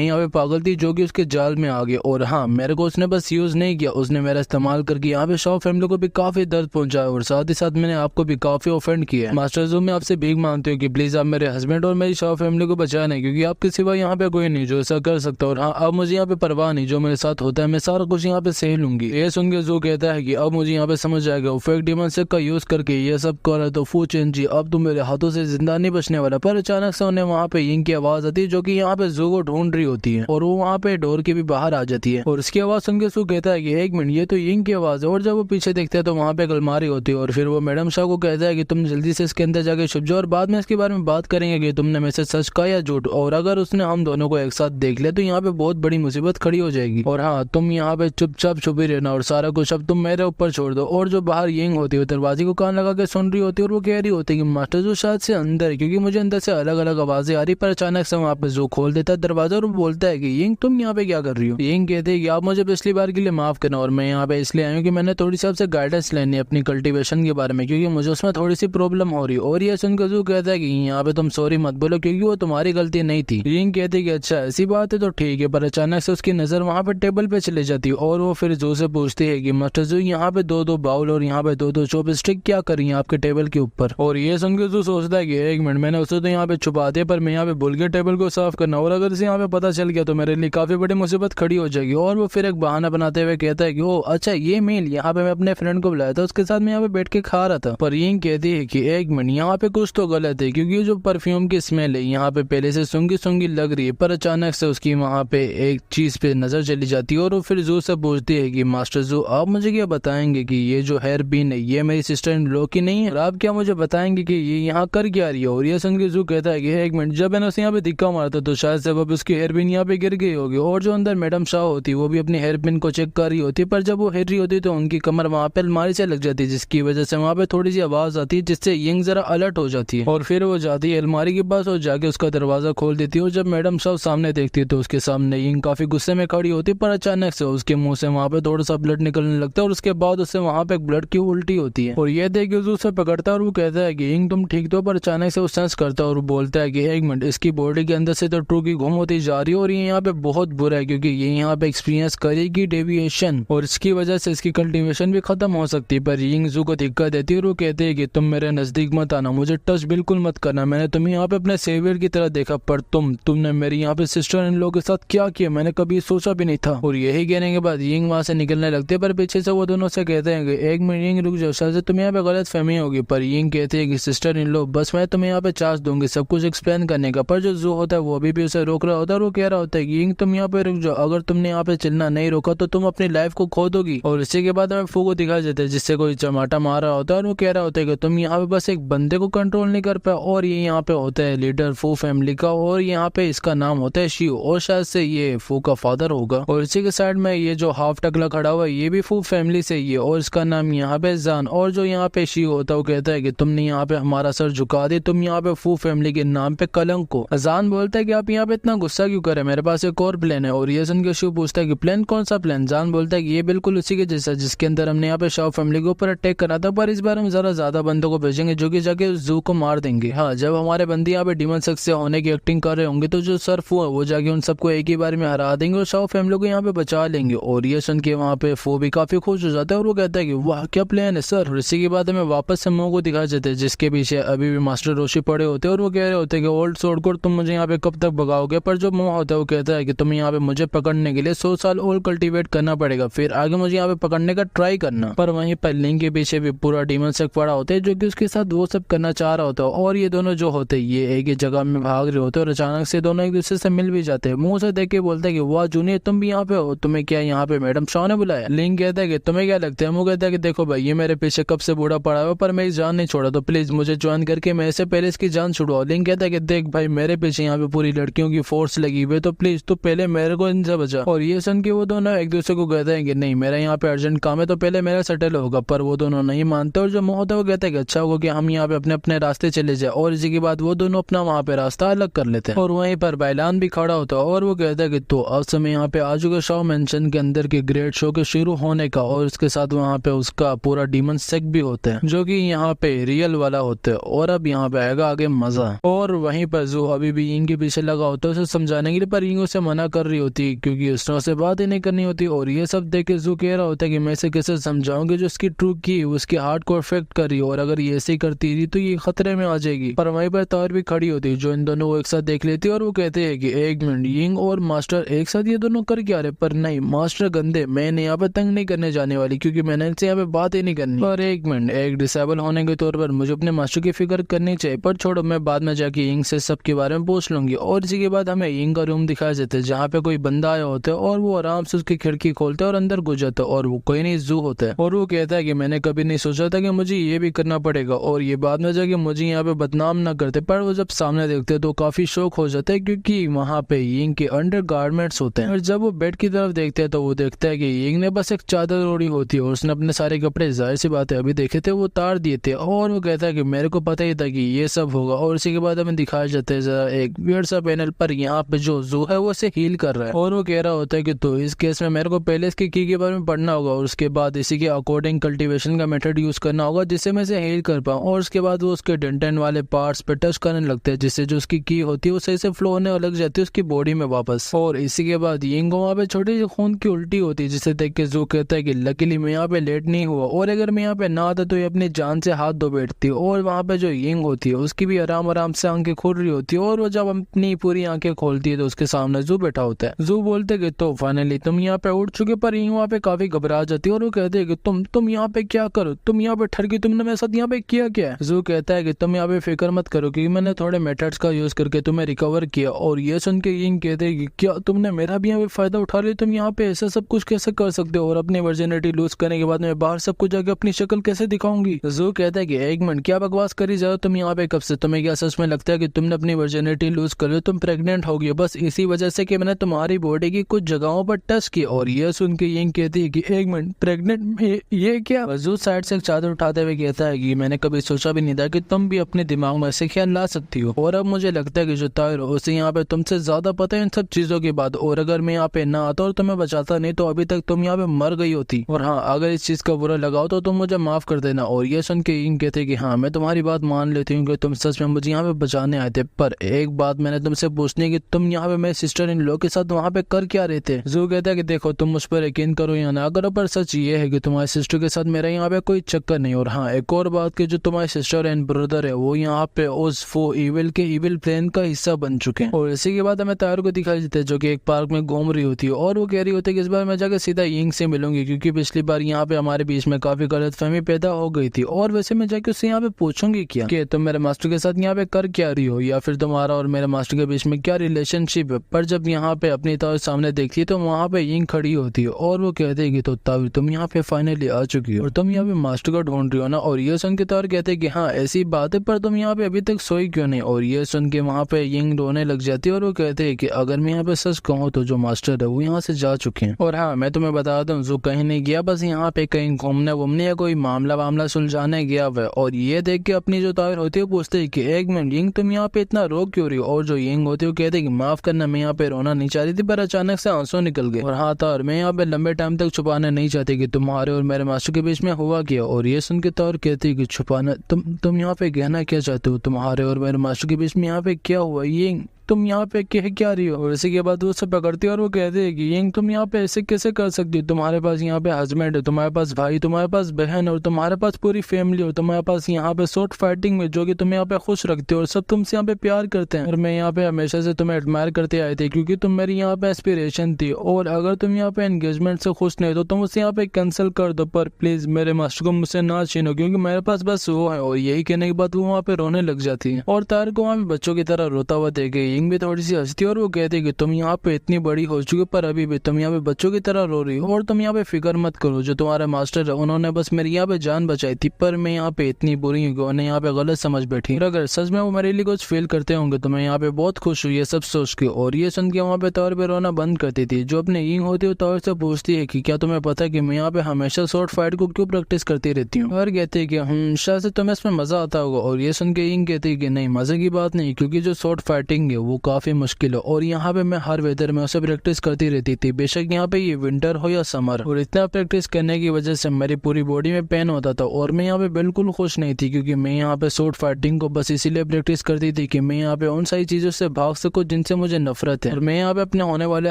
यहाँ पे पागल थी जो कि उसके जाल में आ गया और हाँ मेरे को उसने बस यूज नहीं किया, उसने मेरा इस्तेमाल करके यहाँ पे शाओ फैमिली को भी काफी दर्द पहुंचाया और साथ ही साथ मैंने आपको भी काफी ऑफेंड किया है। मास्टर जू मैं आपसे भीख मांगती हूँ कि प्लीज आप मेरे हस्बैंड और मेरी शाओ फैमिली को बचा नहीं, क्योंकि आपके सिवा यहाँ पे कोई नहीं जो ऐसा कर सकता। और हाँ अब मुझे यहाँ पे परवाह नहीं, जो मेरे साथ होता है मैं सारा कुछ यहाँ पे सह लूंगी। ये सुन के जू कहता है कि अब मुझे यहाँ पे समझ जाएगा फेक डीमन सेक का यूज करके ये सब कर रहा तो फू चेन जी अब तुम मेरे हाथों से जिंदा नहीं बचने वाला। पर अचानक से उन्हें वहाँ पे यिंग की आवाज आती है जो कि यहाँ पे जू को ढूंढ रही होती है और वो वहाँ पे डोर के भी बाहर आ जाती है। और उसकी आवाज सुन के जू कहता है कि एक मिनट ये तो यिंग की आवाज है। और जब वो पीछे देखते हैं तो वहाँ पे एक अलमारी होती है और फिर वो मैडम शाह को कहता है कि तुम जल्दी से इसके अंदर जाके छुप जाओ और बाद में इसके बारे में बात करेंगे कि तुमने मेरे से सच कहा या झूठ, और अगर उसने हम दोनों को एक साथ देख लिया तो यहाँ पे बहुत बड़ी मुसीबत खड़ी हो जाएगी। और हाँ तुम यहाँ पे चुपचाप छुपी रहना और सारा कुछ अब तुम मेरे ऊपर छोड़ दो। और जो बाहर यिंग होती है दरवाजे को कान लगा के सुन रही होती है और वो कह रही होती है कि मास्टर जो शायद से अंदर है, क्योंकि मुझे अंदर से अलग अलग आवाजें आ रही। पर अचानक से वहाँ पे जो खोल देता है दरवाजा और वो बोलता है कि यिंग तुम यहाँ पे क्या कर रही हो। यिंग कहते हैं कि आप मुझे पिछली बार के लिए माफ करना और मैं यहाँ पे इसलिए आई हूँ कि मैंने थोड़ी सी आपसे गाइडेंस लेनी है अपनी कल्टीवेशन के बारे में, क्योंकि मुझे उसमें थोड़ी सी प्रॉब्लम हो रही है। और ये सुनकर जो कहता है कि यहाँ पे तुम सॉरी मत बोलो क्योंकि वो तुम्हारी गलती नहीं थी। यिंग कहती है कि अच्छा ऐसी बात है तो ठीक है। पर अचानक से उसकी नजर वहाँ पे टेबल पे चली जाती है और वो फिर जो से पूछती है कि मास्टर जो यहाँ पे दो बाउल और यहाँ पे दो चॉपस्टिक क्या कर रही है आपके टेबल के ऊपर। और ये सुनकर जो सोचता है कि एक मिनट मैंने उसे तो यहाँ पे छुपा दिया पर मैं यहाँ पे भूल गया टेबल को साफ करना, और अगर इसे यहाँ पे पता चल गया तो मेरे लिए काफी बड़ी मुसीबत खड़ी हो जाएगी। और वो फिर एक बहाना बनाते हुए कहता है कि ओ अच्छा ये मील यहाँ पे मैं अपने फ्रेंड को बुलाया था उसके साथ मैं यहाँ पे बैठ के खा रहा था। पर यिंग कहती है कि एक मिनट यहाँ पे कुछ तो गलत है क्योंकि जो परफ्यूम की स्मेल है यहाँ पे पहले से सूंघी सूंघी लग रही है। पर अचानक से उसकी वहाँ पे एक चीज पे नजर चली जाती है और वो फिर जू से पूछती है कि मास्टर जू आप मुझे क्या बताएंगे कि ये जो हेयर पिन है ये मेरी सिस्टर इन लॉ की नहीं है, और आप क्या मुझे बताएंगे कि ये यहाँ कर क्या रही है। और ये सुन के जू कहता है कि एक मिनट जब मैंने उसे यहाँ पे धिक्का मारा था तो शायद से अब उसकी हेयर पिन यहाँ पे गिर गई होगी। और जो अंदर मैडम शाह होती वो भी अपनी हेयर पिन को चेक कर रही होती, पर जब वो हिल रही होती तो उनकी कमर वहाँ पे अलमारी से लग जाती है जिसकी वजह से वहाँ पे थोड़ी सी आवाज आती है जिससे यिंग जरा अलर्ट हो जाती है। और फिर वो जाती है अलमारी के पास और जाके उसका दरवाजा खोल देती है और जब मैडम शाह सामने देखती है तो उसके सामने यिंग काफी गुस्से में खड़ी होती है। पर अचानक से उसके मुंह से वहाँ पे थोड़ा सा ब्लड निकलने लगता है और उसके बाद उससे वहाँ पे ब्लड की उल्टी होती है। और ये देख के उसे पकड़ता है और वो कहता है कि यिंग तुम ठीक तो। पर अचानक से वो सेंस करता है और बोलता है कि एक मिनट इसकी बॉडी के अंदर से तो ट्रू की घूम होती जा रही है और ये यहाँ पे बहुत बुरा है क्योंकि ये यहाँ पे एक्सपीरियंस करेगी डेविएशन और इसकी वजह से इसकी कल्टीवेशन भी खत्म हो सकती है। पर यिंग जू को धिक्का देती है और वो कहते हैं कि तुम मेरे नजदीक मत आना, मुझे टच बिल्कुल मत करना, मैंने तुम्हें यहाँ पे अपने सेवियर की तरह देखा पर तुमने मेरी यहाँ पे सिस्टर इन लोगों के साथ क्या किया मैंने कभी सोचा भी नहीं था। और यही कहने के बाद यिंग वहाँ से निकलने लगते हैं पर पीछे से वो दोनों से कहते हैं कि एक मिनट यिंग रुक जाओ, शायद तुम्हें यहाँ पे गलत फहमी होगी। पर यिंग कहते हैं कि सिस्टर इन लो बस मैं तुम्हें यहाँ पे चांस दूंगी सब कुछ एक्सप्लेन करने का। पर जो जू होता है वो अभी भी उसे रोक रहा होता है और वो कह रहा होता है कि यिंग तुम यहाँ पे रुक जाओ, अगर तुमने यहाँ पे चलना नहीं रोका तो तुम अपनी लाइफ को खो दोगी। और इसी के बाद हमें फू को दिखा देते हैं जिससे कोई चमाटा मार रहा होता है और वो कह रहा होता है कि तुम यहाँ पे बस एक बंदे को कंट्रोल नहीं कर पाए। और ये यहाँ पे होता है लीडर फू फैमिली का और यहाँ पे इसका नाम होता है शियो और शायद से ये फू का फादर होगा। और इसी के साइड में ये जो हाफ टकला खड़ा हुआ है ये भी फू फैमिली से ही है और इसका नाम यहाँ पे जान। और जो यहाँ पे शियो होता है वो कहता है कि तुमने यहाँ पे हमारा सर झुका दिया, तुम यहाँ पे फू फैमिली के नाम पे कलंक को। जान बोलता है कि आप यहाँ पे इतना गुस्सा क्यों करे, मेरे पास एक और प्लान है। और ये सुन के शियो पूछता है कि प्लान कौन सा प्लान। जान बोलता है कि ये बिल्कुल उसी के जैसा जिसके अंदर हमने यहाँ पे शाओ फैमिली के ऊपर अटैक करा था, पर इस बार हम जरा ज्यादा बंदों को भेजेंगे जो कि जाके उस जू को मार देंगे। हाँ, जब हमारे बंदी यहाँ पे डीमन सेक्स से होने की एक्टिंग कर रहे होंगे तो जो सर फू है वो जाके उन सबको एक ही बार में हरा देंगे और शाओ फैमिली को यहाँ पे बचा लेंगे। और ये सुन के वहाँ पे फू भी काफी खुश हो जाता है और वो कहता है कि वाह क्या प्लान है सर। और इसी के बाद हमें वापस से मुंह को दिखा देते हैं जिसके पीछे अभी भी मास्टर रोशी पड़े होते हैं और वो कह रहे होते हैं कि ओल्ड सोडकोर तुम मुझे यहाँ पे कब तक भगाओगे। पर जो मुंह होता है वो कहता है कि तुम्हें यहाँ पे मुझे पकड़ने के लिए 100 साल और कल्टीवेट करना पड़ेगा, फिर आगे मुझे यहाँ पे पकड़ने का ट्राई करना। पर वहीं पर लिंग के पीछे भी पूरा डीमन सेक पड़ा होता है जो कि उसके साथ वो सब करना चाह रहा होता है। और ये दोनों जो होते हैं ये एक ही जगह में भाग रहे होते हैं और अचानक से दोनों एक दूसरे से मिल भी जाते हैं। मुंह से देख के बोलते हैं कि वाह जूनियर तुम भी यहाँ पे हो, तुम्हें क्या यहाँ पे मैडम शॉ ने बुलाया। लिंग कहता है कि तुम्हें क्या लगता है। मुंह कहता है कि देखो भाई ये मेरे पीछे कब से बूढ़ा पड़ा हुआ पर मैं इस जान नहीं छोड़ा, तो प्लीज मुझे ज्वाइन करके मैं इससे पहले इसकी जान छुड़वाओ। लिंग कहता है कि देख भाई मेरे पीछे यहाँ पे पूरी लड़कियों की फोर्स लगी हुई है तो प्लीज तू पहले मेरे को इनसे बचा। और ये सुन के वो दोनों एक दूसरे को कहते हैं कि नहीं मेरा यहाँ पे अर्जेंट काम है तो पहले मेरा सेटल होगा। पर वो दोनों नहीं मानते और जो मुंह होता है वो कहता है कि अच्छा होगा कि हम यहाँ पे अपने अपने रास्ते चले जाए। और इसी के बाद वो दोनों अपना वहाँ पे रास्ता अलग कर लेते हैं। और वहीं पर बैलान भी खड़ा होता है और वो कहता है कि तो अब समय यहाँ पे आ चुका शाओ मेंशन के अंदर के ग्रेट शो के शुरू होने का और उसके साथ वहाँ पे उसका पूरा डीमन सेक भी होता है जो कि यहाँ पे रियल वाला होता है। और अब यहाँ पे आएगा आगे मजा। और वहीं पर जो अभी भी यिंग के पीछे लगा होता है उसे समझाने के लिए, पर यिंग उसे मना कर रही होती है क्योंकि उसने उससे बात ही नहीं करनी होती। और ये सब देख के जू कह रहा होता है कि मैं इसे कैसे समझाऊंगी जो उसकी ट्रू की उसके हार्ट को अफेक्ट कर रही है और अगर ये ऐसे ही करती रही तो ये खतरे में आ जाएगी। पर वहीं पर तार भी खड़ी होती है जो इन दोनों को एक साथ देख लेती है और वो कहते हैं कि एक मिनट यिंग और मास्टर एक साथ ये दोनों कर क्या रहे। पर नहीं मास्टर गंदे, मैंने यहाँ पे तंग नहीं करने जाने वाली क्योंकि मैंने इनसे यहाँ पे बात ही नहीं करनी। पर एक मिनट, एक डिसेबल होने के तौर पर मुझे अपने मास्टर की फिक्र करनी चाहिए, पर छोड़ो मैं बाद में जाके यिंग से सब के बारे में पूछ लूंगी। और इसी के बाद हमें यिंग का रूम दिखाया जाता है जहाँ पे कोई बंदा आया होता है और वो आराम से उसकी खिड़की खोलता है और अंदर घुस जाता है और वो कोई नहीं जू होता है। और वो कहता है कि मैंने कभी नहीं सोचा था कि मुझे ये भी करना पड़ेगा और ये बाद में जाके मुझे यहाँ पे बदनाम ना करते। पर वो जब सामने देखते तो काफी शौक हो जाता है क्योंकि वहाँ पे यिंग के अंडर गारमेंट्स होते हैं। और जब वो बेड की तरफ देखते हैं तो वो देखता है कि यिंग ने बस एक चादर ओढ़ी होती है और उसने अपने सारे कपड़े जाहिर सी बात है अभी देखे थे वो उतार दिए थे। और वो कहता है कि मेरे को पता ही था कि ये सब होगा। और इसी के बाद हमें दिखाया जाता है जरा एक वियर्ड सा पैनल पर यहाँ पे जो जू है वो इसे हील कर रहा है और वो कह रहा होता है कि तो इस केस में मेरे को पहले इसकी की के बारे में पढ़ना होगा और उसके बाद इसी के अकॉर्डिंग कल्टीवेशन का मेथड यूज करना होगा जिससे मैं इसे हील कर पाऊँ। और उसके बाद वो उसके डेंटेन वाले पार्ट्स पे टच करने लगते हैं जिससे जो उसकी की होती है वो सही से फ्लो होने लग जाती है उसकी बॉडी में वापस। और इसी के बाद यिंग को वहाँ पे छोटी सी खून की उल्टी होती है जिसे देख के जू कहता है कि लकीली मैं यहाँ पे लेट नहीं हुआ और अगर मैं यहाँ पे ना आता तो ये अपनी जान से हाथ धो बैठती। और वहाँ पे जो यिंग होती है उसकी भी आराम आराम से आंखें खुल रही होती है और वो जब अपनी पूरी आंखें खोलती है तो उसके सामने जू बैठा होता है। जू बोलते कि तो फाइनली तुम यहाँ पे उठ चुके। पर यिंग वहाँ पे काफी घबरा जाती है और वो कहते हैं कि तुम यहाँ पे क्या करो, तुम यहाँ पे ठहर गई, तुमने मेरे साथ यहाँ पे किया क्या है। जू कहता है कि तुम यहाँ पे फिक्र मत करो क्योंकि मैंने थोड़े मेथड्स का यूज करके तुम्हें रिकवर किया। और ये सुन के यिंग कहते हैं कि क्या तुमने मेरा भी यहाँ पे फायदा उठा लिया, तुम यहाँ पे ऐसा सब कुछ कैसे कर सकते हो और अपनी वर्जिनिटी लूज करने के बाद मैं बाहर सबको जाके अपनी शक्ल कैसे दिखाऊंगी। जू कहता है कि एक मिनट क्या बकवास करी जाओ तुम यहाँ पे कब से, तुम्हें क्या सच में लगता है कि तुमने अपनी वर्जिनिटी लूज कर ली, तुम प्रेग्नेंट हो गई बस इसी वजह से कि मैंने तुम्हारी बॉडी की कुछ जगहों पर टच किया। और ये सुन के यिंग कहती है कि एक मिनट प्रेग्नेंट ये क्या। जू साइड से एक चादर उठाते हुए कहता है कि मैंने कभी सोचा भी नहीं था कि तुम भी अपने दिमाग में ऐसे ख्याल ला सकती हो और अब मुझे लगता है कि जो तायरो उसे यहाँ पे तुमसे ज्यादा पता है इन सब चीजों के बाद। और अगर मैं यहाँ पे ना आता और तुम्हें बचाता नहीं तो अभी तक तुम यहाँ पे मर गई होती। और हाँ अगर इस चीज का बुरा लगाओ तो तुम मुझे माफ कर देना। और ये सुन के यिंग कहते कि हाँ मैं तुम्हारी बात मान लेती हूँ कि तुम सच में मुझे यहाँ पे बचाने आए थे, पर एक बात मैंने तुमसे पूछनी है कि तुम यहाँ पे मेरे सिस्टर इन लॉ के साथ वहाँ पे कर क्या रहे थे। जू कहता है कि देखो तुम मुझ पर यकीन करो या ना करो पर सच ये है कि तुम्हारी सिस्टर के साथ मेरा यहाँ पे कोई चक्कर नहीं। और हाँ एक और बात की जो तुम्हारी सिस्टर एंड ब्रदर है वो यहाँ पे उस फो इविल के इविल प्लान का हिस्सा बन चुके हैं। और इसी के बाद हमें तायरो को दिखाई देते हैं जो कि एक पार्क में घूम रही होती है और वो कह रही होती है कि इस बार मैं जाकर सीधा यिंग से मिलूंगी क्योंकि पिछली बार यहाँ पे हमारे बीच में काफी गलतफहमी पैदा हो गई थी। और वैसे मैं जाके उससे यहाँ पे पूछूंगी क्या कि तुम मेरे मास्टर के साथ यहाँ पे कर क्या रही हो या फिर तुम तुम्हारा और मेरे मास्टर के बीच में क्या रिलेशनशिप है। पर जब यहाँ पे अपनी तावीर सामने देखती है तो वहाँ पे यिंग खड़ी होती है और वो कहते हैं कि तो तावीर तुम यहाँ पे फाइनली आ चुकी हो और तुम यहाँ पे मास्टर को ढूंढ रही हो ना। और ये सुन के तावीर कहते हैं कि हाँ ऐसी बात है, पर तुम यहाँ पे अभी तक सोई क्यों नहीं। और ये सुन के वहाँ पे यिंग रोने लग जाती है और वो कहते हैं कि अगर मैं यहाँ पे सच कहूँ तो जो मास्टर है वो यहाँ से जा चुके हैं। और हाँ मैं तुम्हें बता दूं जो कहीं नहीं गया, बस यहाँ पे कहीं घूमने वूमने या कोई मामला सुलझाने गया हुआ है। और ये देख के अपनी जो तावीर होती है पूछते है कि एक मिनट यिंग तुम यहाँ पे इतना रो क्यों रही हो। और जो यिंग होती है वो कहते हैं कि माफ करना मैं यहाँ पे रोना नहीं चाह रही थी, पर अचानक से आंसू निकल गए। और हाँ तावीर मैं यहाँ पे लंबे टाइम तक छुपाना नहीं चाहती कि तुम्हारे और मेरे मास्टर के बीच में हुआ क्या। और ये सुन के तावीर कहती है कि छुपाना तुम यहाँ पे कहना क्या चाहते हो, तुम्हारे और मेरे मास्टर के बीच में यहाँ पे क्या हुआ, ये तुम यहाँ पे कह क्या रही हो। और इसी के बाद वो सब पकड़ती है और वो कहते हैं कि यिंग तुम यहाँ पे ऐसे कैसे कर सकती हो, तुम्हारे पास यहाँ पे हस्बैंड है, तुम्हारे पास भाई, तुम्हारे पास बहन और तुम्हारे पास पूरी फैमिली और तुम्हारे पास यहाँ पे शॉर्ट फाइटिंग में जो कि तुम्हें यहाँ पे खुश रखते हो और सब तुमसे यहाँ पे प्यार करते हैं। और मैं यहाँ पे हमेशा से तुम्हें एडमायर करते आए थे क्योंकि तुम मेरी यहाँ पे एस्पिरेशन थी। और अगर तुम यहाँ पे एंगेजमेंट से खुश नहीं तो तुम उसे यहाँ पे कैंसिल कर दो, पर प्लीज मेरे मास्टर को मुझसे ना छीनो क्योंकि मेरे पास बस वो है। और यही कहने के बाद वो वहाँ पे रोने लग जाती है और तार को वहाँ पे बच्चों की तरह रोता हुआ देखे यिंग भी थोड़ी सी हंसती है और वो कहते हैं कि तुम यहाँ पे इतनी बड़ी हो चुकी हो पर अभी भी तुम यहाँ पे बच्चों की तरह रो रही हो। और तुम यहाँ पे फिक्र मत करो, जो तुम्हारे मास्टर है उन्होंने बस मेरी यहाँ पे जान बचाई थी, पर मैं यहाँ पे इतनी बुरी हूँ कि उन्हें यहाँ पे गलत समझ बैठी। और अगर सच में वो मेरे लिए कुछ फील करते होंगे तो मैं यहाँ पे बहुत खुश हूँ ये सब सोच के। और ये सुन के वहाँ पे तावीर पे रोना बंद करती थी। जो अपने यिंग होती है तावीर से पूछती है कि क्या तुम्हें पता है कि मैं यहाँ पे हमेशा शॉर्ट फाइट को क्यों प्रैक्टिस करती रहती हूँ। और कहते हैं कि शायद से तुम्हें इसमें मजा आता होगा। और ये सुन के यिंग कहती है कि नहीं मजे की बात नहीं, क्योंकि जो शॉर्ट फाइटिंग है वो काफी मुश्किल है और यहाँ पे मैं हर वेदर में उसे प्रैक्टिस करती रहती थी, बेशक यहाँ पे ये विंटर हो या समर। और इतना प्रैक्टिस करने की वजह से मेरी पूरी बॉडी में पेन होता था और मैं यहाँ पे बिल्कुल खुश नहीं थी क्योंकि मैं यहाँ पे शॉर्ट फाइटिंग को बस इसीलिए प्रैक्टिस करती थी कि मैं यहाँ पे उन सारी चीजों से भाग सकूं जिनसे मुझे नफरत है। और मैं यहाँ पे अपने होने वाले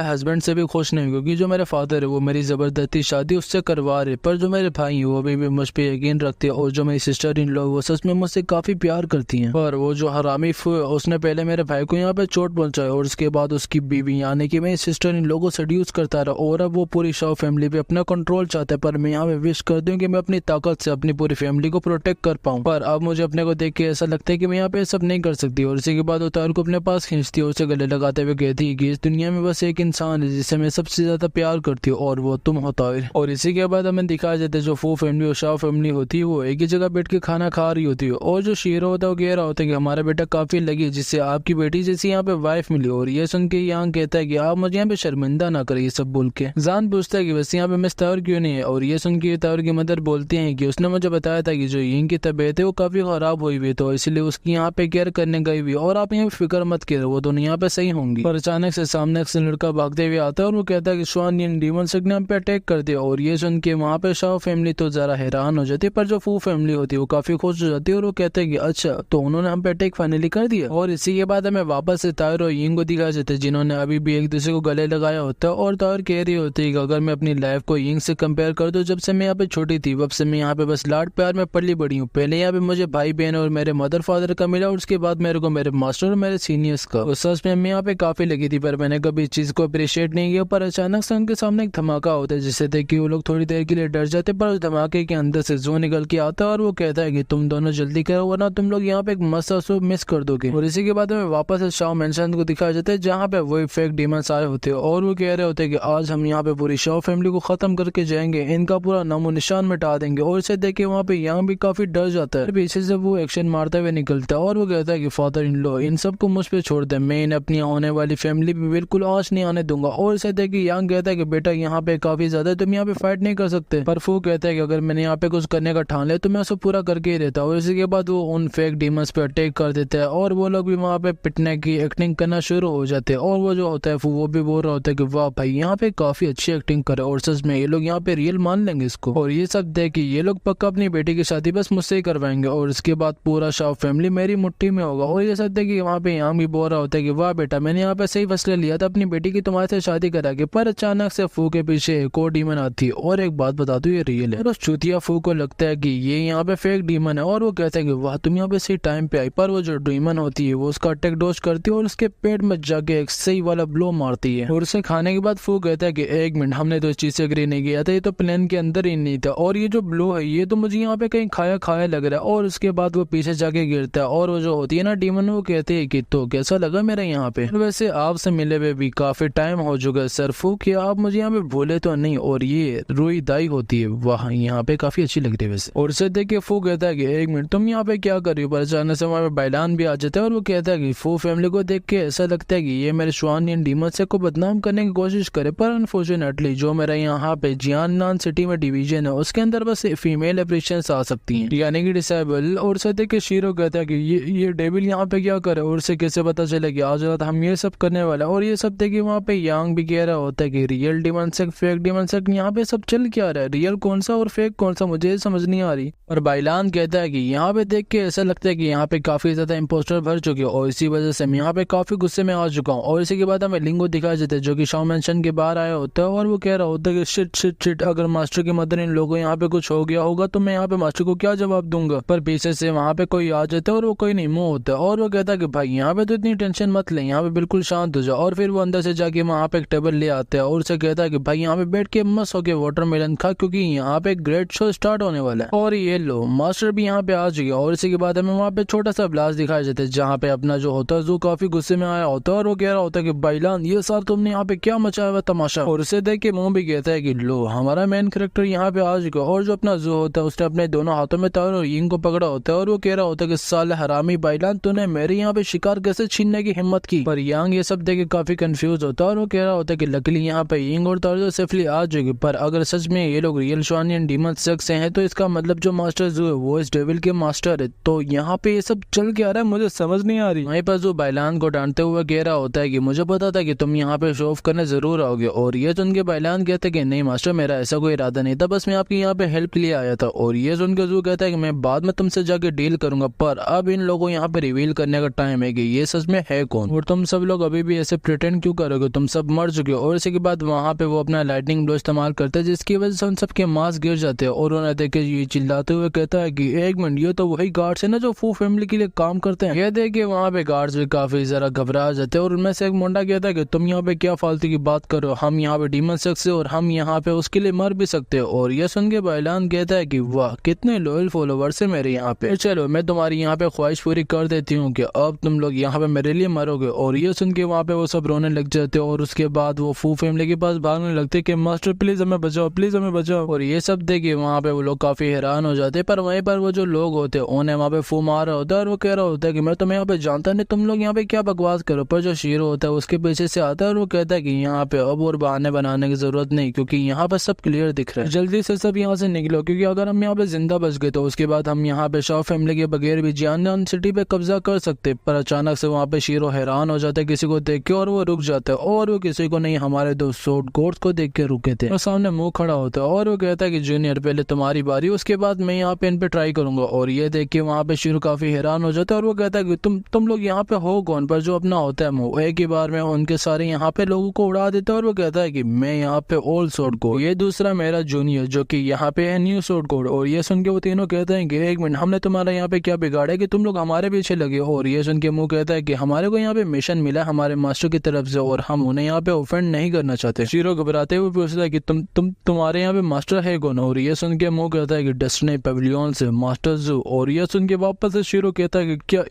हस्बैंड से भी खुश नहीं क्योंकि जो मेरे फादर है वो मेरी जबरदस्ती शादी उससे करवा रहे, पर जो मेरे भाई है वो अभी भी मुझ पे यकीन रखते हैं। और जो मेरी सिस्टर इन लोग वो सच में मुझसे काफी प्यार करती है। पर वो जो हरामी उसने पहले मेरे भाई को यहाँ पे चोट पहुंचाई और उसके बाद उसकी बीवी यानी कि मैं सिस्टर इन लोगों से सेड्यूस करता रहा और अब वो पूरी शाह फैमिली पे अपना कंट्रोल चाहता है। पर मैं यहाँ पे विश करती हूँ कि मैं अपनी ताकत से अपनी पूरी फैमिली को प्रोटेक्ट कर पाऊँ, पर अब मुझे अपने को देख के ऐसा लगता है कि मैं यहाँ पे सब नहीं कर सकती। और इसी के बाद वो तार को अपने पास खींचती है, उसे गले लगाते हुए कहती है कि इस दुनिया में बस एक इंसान है जिसे मैं सबसे ज्यादा प्यार करती हूँ और वो तुम हो ताहिर। और इसी के बाद हमें दिखाया जाता है जो फू फैमिली और शाह फैमिली होती है वो एक ही जगह बैठ के खाना खा रही होती है और जो शेर होता है वो कह रहा होता है कि हमारा बेटा काफी लगी जिससे आपकी बेटी जैसी यहाँ पे वाइफ मिली। और ये सुन के यहाँ कहता है कि आप मुझे यहाँ पे शर्मिंदा ना करें ये सब बोल के। जान पूछता है कि बस यहाँ पे मिस ताहिर क्यों नहीं है। और ये सुन के ताहिर की मदर बोलती है कि उसने मुझे बताया था कि जो यिंग की तबीयत है वो काफी खराब हुई हुई तो इसलिए उसकी यहाँ पे केयर करने गई हुई और आप यहाँ फिक्र मत करो वो दोनों यहाँ पे सही होंगी। पर अचानक से सामने से लड़का भागते हुए आता है और वो कहता है कि स्वान डीमन सिग्नल पे अटैक कर दिया। और ये सुन के वहाँ पे शाह फैमिली तो जरा हैरान हो जाती है, पर जो फू फैमिली होती है वो काफी खुश हो जाती है और वो कहते हैं कि अच्छा तो उन्होंने हम पे अटैक फाइनली कर दिया। और इसी के बाद हमें वापस से ताहिर और यिंग को दिखाया जाता है जिन्होंने अभी भी एक दूसरे को गले लगाया होता है। और ताहिर कह रही होती है कि अगर मैं अपनी लाइफ को यिंग से कंपेयर कर दूं, जब से मैं यहाँ पे छोटी थी तब से मैं यहाँ पे बस लाड प्यार में पली बड़ी हूँ। पहले यहाँ पे मुझे भाई बहन और मेरे मदर फादर का मिला और उसके बाद मेरे को मेरे मास्टर और मेरे सीनियर्स का। उस सच में मैं यहाँ पे काफी लगी थी पर मैंने कभी इस चीज को अप्रिशिएट नहीं किया। पर अचानक से उनके सामने एक धमाका होता है जिससे देख के वो लोग थोड़ी देर के लिए डर जाते, पर उस धमाके के अंदर से जो निकल के आता है और वो कहता है कि तुम दोनों जल्दी करो वरना तुम लोग यहाँ पे एक मस्त शो मिस कर दोगे। और इसी के बाद हमें वापस शाह मेंशन को दिखाया जाता है जहाँ पे वही फेक डीमंस आए होते हैं और वो कह रहे होते हैं कि आज हम यहाँ पे पूरी शाह फैमिली को खत्म करके जाएंगे, इनका पूरा नामो निशान मिटा देंगे। और इसे देख के वहाँ पे यहाँ भी काफी डर जाता है। पीछे से वो एक्शन मारते हुए निकलता है और वो कहता है कि फादर इन लो इन सबको मुझ पे छोड़ दे, मैं इन्हें अपनी आने वाली फैमिली पे बिल्कुल आँच नहीं आने दूंगा। और इसे देख के यहाँ कहता है कि बेटा यहाँ पे काफी ज्यादा तुम यहाँ पे फाइट नहीं कर सकते। पर फू कहता है कि अगर मैंने यहाँ पे कुछ करने का ठान लिया तो मैं उसे पूरा करके ही रहता। और इसी के बाद वो उन फेक डीमंस पे अटैक कर देता है और वो लोग भी वहाँ पे पिटने की एक्टिंग करना शुरू हो जाते हैं। और वो जो होता है वो भी बोल रहा होता है कि वाह भाई यहाँ पे काफी अच्छी एक्टिंग करे और सच में ये लोग यहाँ पे रियल मान लेंगे इसको। और ये सब देख के ये लोग पक्का अपनी बेटी की शादी बस मुझसे ही करवाएंगे और इसके बाद पूरा शाह फैमिली मेरी मुट्ठी में होगा। और ये सब देख के वहाँ पे यहाँ भी बोल रहा होता है कि वाह बेटा मैंने यहाँ पे सही फैसला लिया था अपनी बेटी की तुम्हारे से शादी करा के। पर अचानक से फू के पीछे एक और डीमन आती है और एक बात बता दूं ये रियल है। और उस चूतिया फू को लगता है कि ये यहाँ पे फेक डीमन है और वो कहता है कि वाह तुम यहाँ पे सही टाइम पे आई। पर वो जो डीमन होती है वो उसका अटैक डोज करती है है और उसके पेट में जाके एक सही वाला ब्लो मारती है। और उसे खाने के बाद फू कहता है कि एक मिनट, हमने तो इस चीज से एग्री नहीं किया था, ये तो प्लेन के अंदर ही नहीं था और ये जो ब्लो है ये तो मुझे यहाँ पे कहीं खाया खाया लग रहा है। और उसके बाद वो पीछे जाके गिरता है और वो जो होती है ना डीमन, वो कहती है कि तो कैसा लगा मेरा यहाँ पे। वैसे आपसे मिले हुए भी काफी टाइम हो चुका है सर फू, क्या आप मुझे यहाँ पे भूले तो नहीं। और ये रुई दाई होती है, वाह यहाँ पे काफी अच्छी लग रही है वैसे। और उसे देख के फू कहता है कि एक मिनट, तुम यहाँ पे क्या कर रही हो। पर अचानक से वहाँ पे बैलान भी आ जाता है और वो कहता है कि फू फैमिली को देख के ऐसा लगता है कि ये मेरे श्वानियन डीमन से को बदनाम करने की कोशिश करे, पर अनफॉर्चुनेटली जो मेरा यहाँ पे जियाननान सिटी में डिवीजन है उसके अंदर बस फीमेल एप्रिशियंस आ सकती हैं, यानी कि डिसेबल। और उसे देख के शीरो कहता है कि ये डेविल यहाँ पे क्या करे और उसे कैसे पता चले कि आज रात हम ये सब करने वाला। और ये सब देखिए वहाँ पे यांग भी कह रहा होता है कि रियल डीमन से फेक डीमन से यहाँ पे सब चल क्या रहा है, रियल कौन सा और फेक कौन सा, मुझे समझ नहीं आ रही। और बाइलान कहता है कि यहाँ पे देख के ऐसा लगता है कि यहाँ पे काफी ज्यादा इंपोस्टर भर चुके हैं और इसी वजह से मैं यहाँ पे काफी गुस्से में आ चुका हूँ। और इसी के बाद हमें लिंगो दिखाई देते हैं जो कि शाओ मेंशन के बाहर आया होता है और वो कह रहा होता है कि शिट शिट शिट, अगर मास्टर की मदर इन लोगों यहाँ पे कुछ हो गया होगा तो मैं यहाँ पे मास्टर को क्या जवाब दूंगा। पर पीछे से वहाँ पे कोई आ जाता है और वो कोई नहीं मुंह होता है और वो कहता है कि भाई यहाँ पे तो इतनी टेंशन मत ले, यहाँ पे बिल्कुल शांत हो जाओ। और फिर वो अंदर से जाके वहाँ पे एक टेबल ले आता है और उसे कहता है कि भाई यहाँ पे बैठ के मस्त होके वाटरमेलन खा, क्योंकि यहाँ पे ग्रेट शो स्टार्ट होने वाला है। और ये लो मास्टर भी यहाँ पे आ चुके और इसी के बाद हमें वहाँ पे छोटा सा ब्लास्ट दिखाई देता है जहाँ पे अपना जो होता है जो काफी गुस्से में आया होता है और वो कह रहा होता है कि बाइलान ये सर तुमने यहाँ पे क्या मचाया हुआ तमाशा। और उसे देख के मुंह भी कहता है कि लो हमारा मेन कैरेक्टर यहाँ पे आ चुका और जो अपना जो होता है उसने अपने दोनों हाथों में तार और यिंग को पकड़ा होता है और वो कह रहा होता है कि साले हरामी बाइलान, तूने मेरे यहाँ पे शिकार कैसे छीनने की हिम्मत की। पर यांग ये सब देख के काफी कंफ्यूज होता है और वो कह रहा होता है कि लकीली यहाँ पे यिंग और तार सेफली आ चुकी, पर अगर सच में ये लोग रियल श्वानियन डीमन सेक्स से हैं तो इसका मतलब जो मास्टर जो है वो इस डेविल के मास्टर है। तो यहाँ पे ये सब चल के आ रहा है, मुझे समझ नहीं आ रही। वहीं पर जो बाइलान को डांटते हुए कह रहा होता है कि मुझे पता था कि तुम यहाँ पे शो ऑफ करने जरूर आओगे। और ये सुन के बाइलान कहते हैं कि नहीं मास्टर, मेरा ऐसा कोई इरादा नहीं था, बस मैं आपकी यहाँ पे हेल्प के लिए आया था। और ये सुन के जो कहता है कि मैं बाद में तुमसे जाके डील करूंगा, पर अब इन लोगों यहाँ पे रिवील करने का टाइम है कि ये सच में है कौन और तुम सब लोग अभी भी ऐसे प्रिटेंड क्यों करोगे, तुम सब मर चुके हो। और इसी के बाद वहाँ पे वो अपना लाइटनिंग ब्लो इस्तेमाल करते हैं जिसकी वजह से उन सबके मास्क गिर जाते हैं और उन्हें देख के ये चिल्लाते हुए कहता है कि एक मिनट, ये तो वही गार्ड्स है ना जो फू फैमिली के लिए काम करते हैं। ये देख के वहाँ पे गार्ड्स भी काफी जरा घबरा जाते हैं और उनमें से एक मुंडा कहता है कि तुम यहाँ पे क्या फालतू की बात करो, हम यहाँ पे डीमन सेक्स है और हम यहाँ पे उसके लिए मर भी सकते हो। और ये सुन के बाइलान कहता है कि वाह कितने लॉयल फॉलोवर्स है मेरे यहाँ पे, चलो मैं तुम्हारी यहाँ पे ख्वाहिश पूरी कर देती हूँ कि अब तुम लोग यहाँ पे मेरे लिए मरोगे। और ये सुन के वहाँ पे वो सब रोने लग जाते हैं और उसके बाद वो फू फैमिली के पास भागने लगते कि मास्टर प्लीज हमें बचाओ, प्लीज हमें बचाओ। और ये सब देखिए वहाँ पे वो लोग काफी हैरान हो जाते हैं, पर वहीं पर वो जो लोग होते हैं उन्हें वहाँ पे फू मार रहा होता है और वो कह रहा होता है कि मैं तुम्हें यहाँ पे जानता नहीं, तुम लोग यहाँ पे क्या बकवास करो। पर जो शीरो होता है उसके पीछे से आता है और वो कहता है कि यहाँ पे अब और बहाने बनाने की जरूरत नहीं, क्योंकि यहाँ पे सब क्लियर दिख रहा है, जल्दी से सब यहाँ से निकलो, क्योंकि अगर हम यहाँ पे जिंदा बच गए तो उसके बाद हम यहाँ पे शाओ फैमिली के बगैर भी जियाननान सिटी पे कब्जा कर सकते। पर अचानक से वहाँ पे शीरो हैरान हो जाता है किसी को देख के और वो रुक जाता है और वो किसी को नहीं हमारे दो सोड गोड्स को देख के रुके थे और सामने मुंह खड़ा होता है और वो कहता है कि जूनियर पहले तुम्हारी बारी, उसके बाद मैं यहाँ पे इन पे ट्राई करूंगा। और ये देख के वहाँ पे शीरो काफी हैरान हो जाता है और वो कहता है कि तुम लोग यहाँ पे हो कौन। पर जो अपना होता है मुंह एक ही बार में उनके सारे यहाँ पे लोगों को उड़ा देता है और वो कहता है कि मैं यहाँ पे ओल्ड सोड कोड, ये दूसरा मेरा जूनियर जो कि यहाँ पे है न्यू सोड कोड। और ये सुन के वो तीनों कहते हैं कि एक मिनट, हमने तुम्हारा यहाँ पे क्या बिगाड़ा कि तुम लोग हमारे पीछे लगे हो। और ये सुन के मुंह कहता है कि हमारे को यहाँ पे मिशन मिला हमारे मास्टर की तरफ से और हम उन्हें यहाँ पे ऑफेंड नहीं करना चाहते। शीरो घबराते हुए पूछता है कि तुम्हारे यहाँ पे मास्टर है कौन। और ये सुन के मुंह कहता है कि डेस्टिनी पेविलियन से मास्टर जू। और ये सुन के वापस से शीरो कहता है कि क्या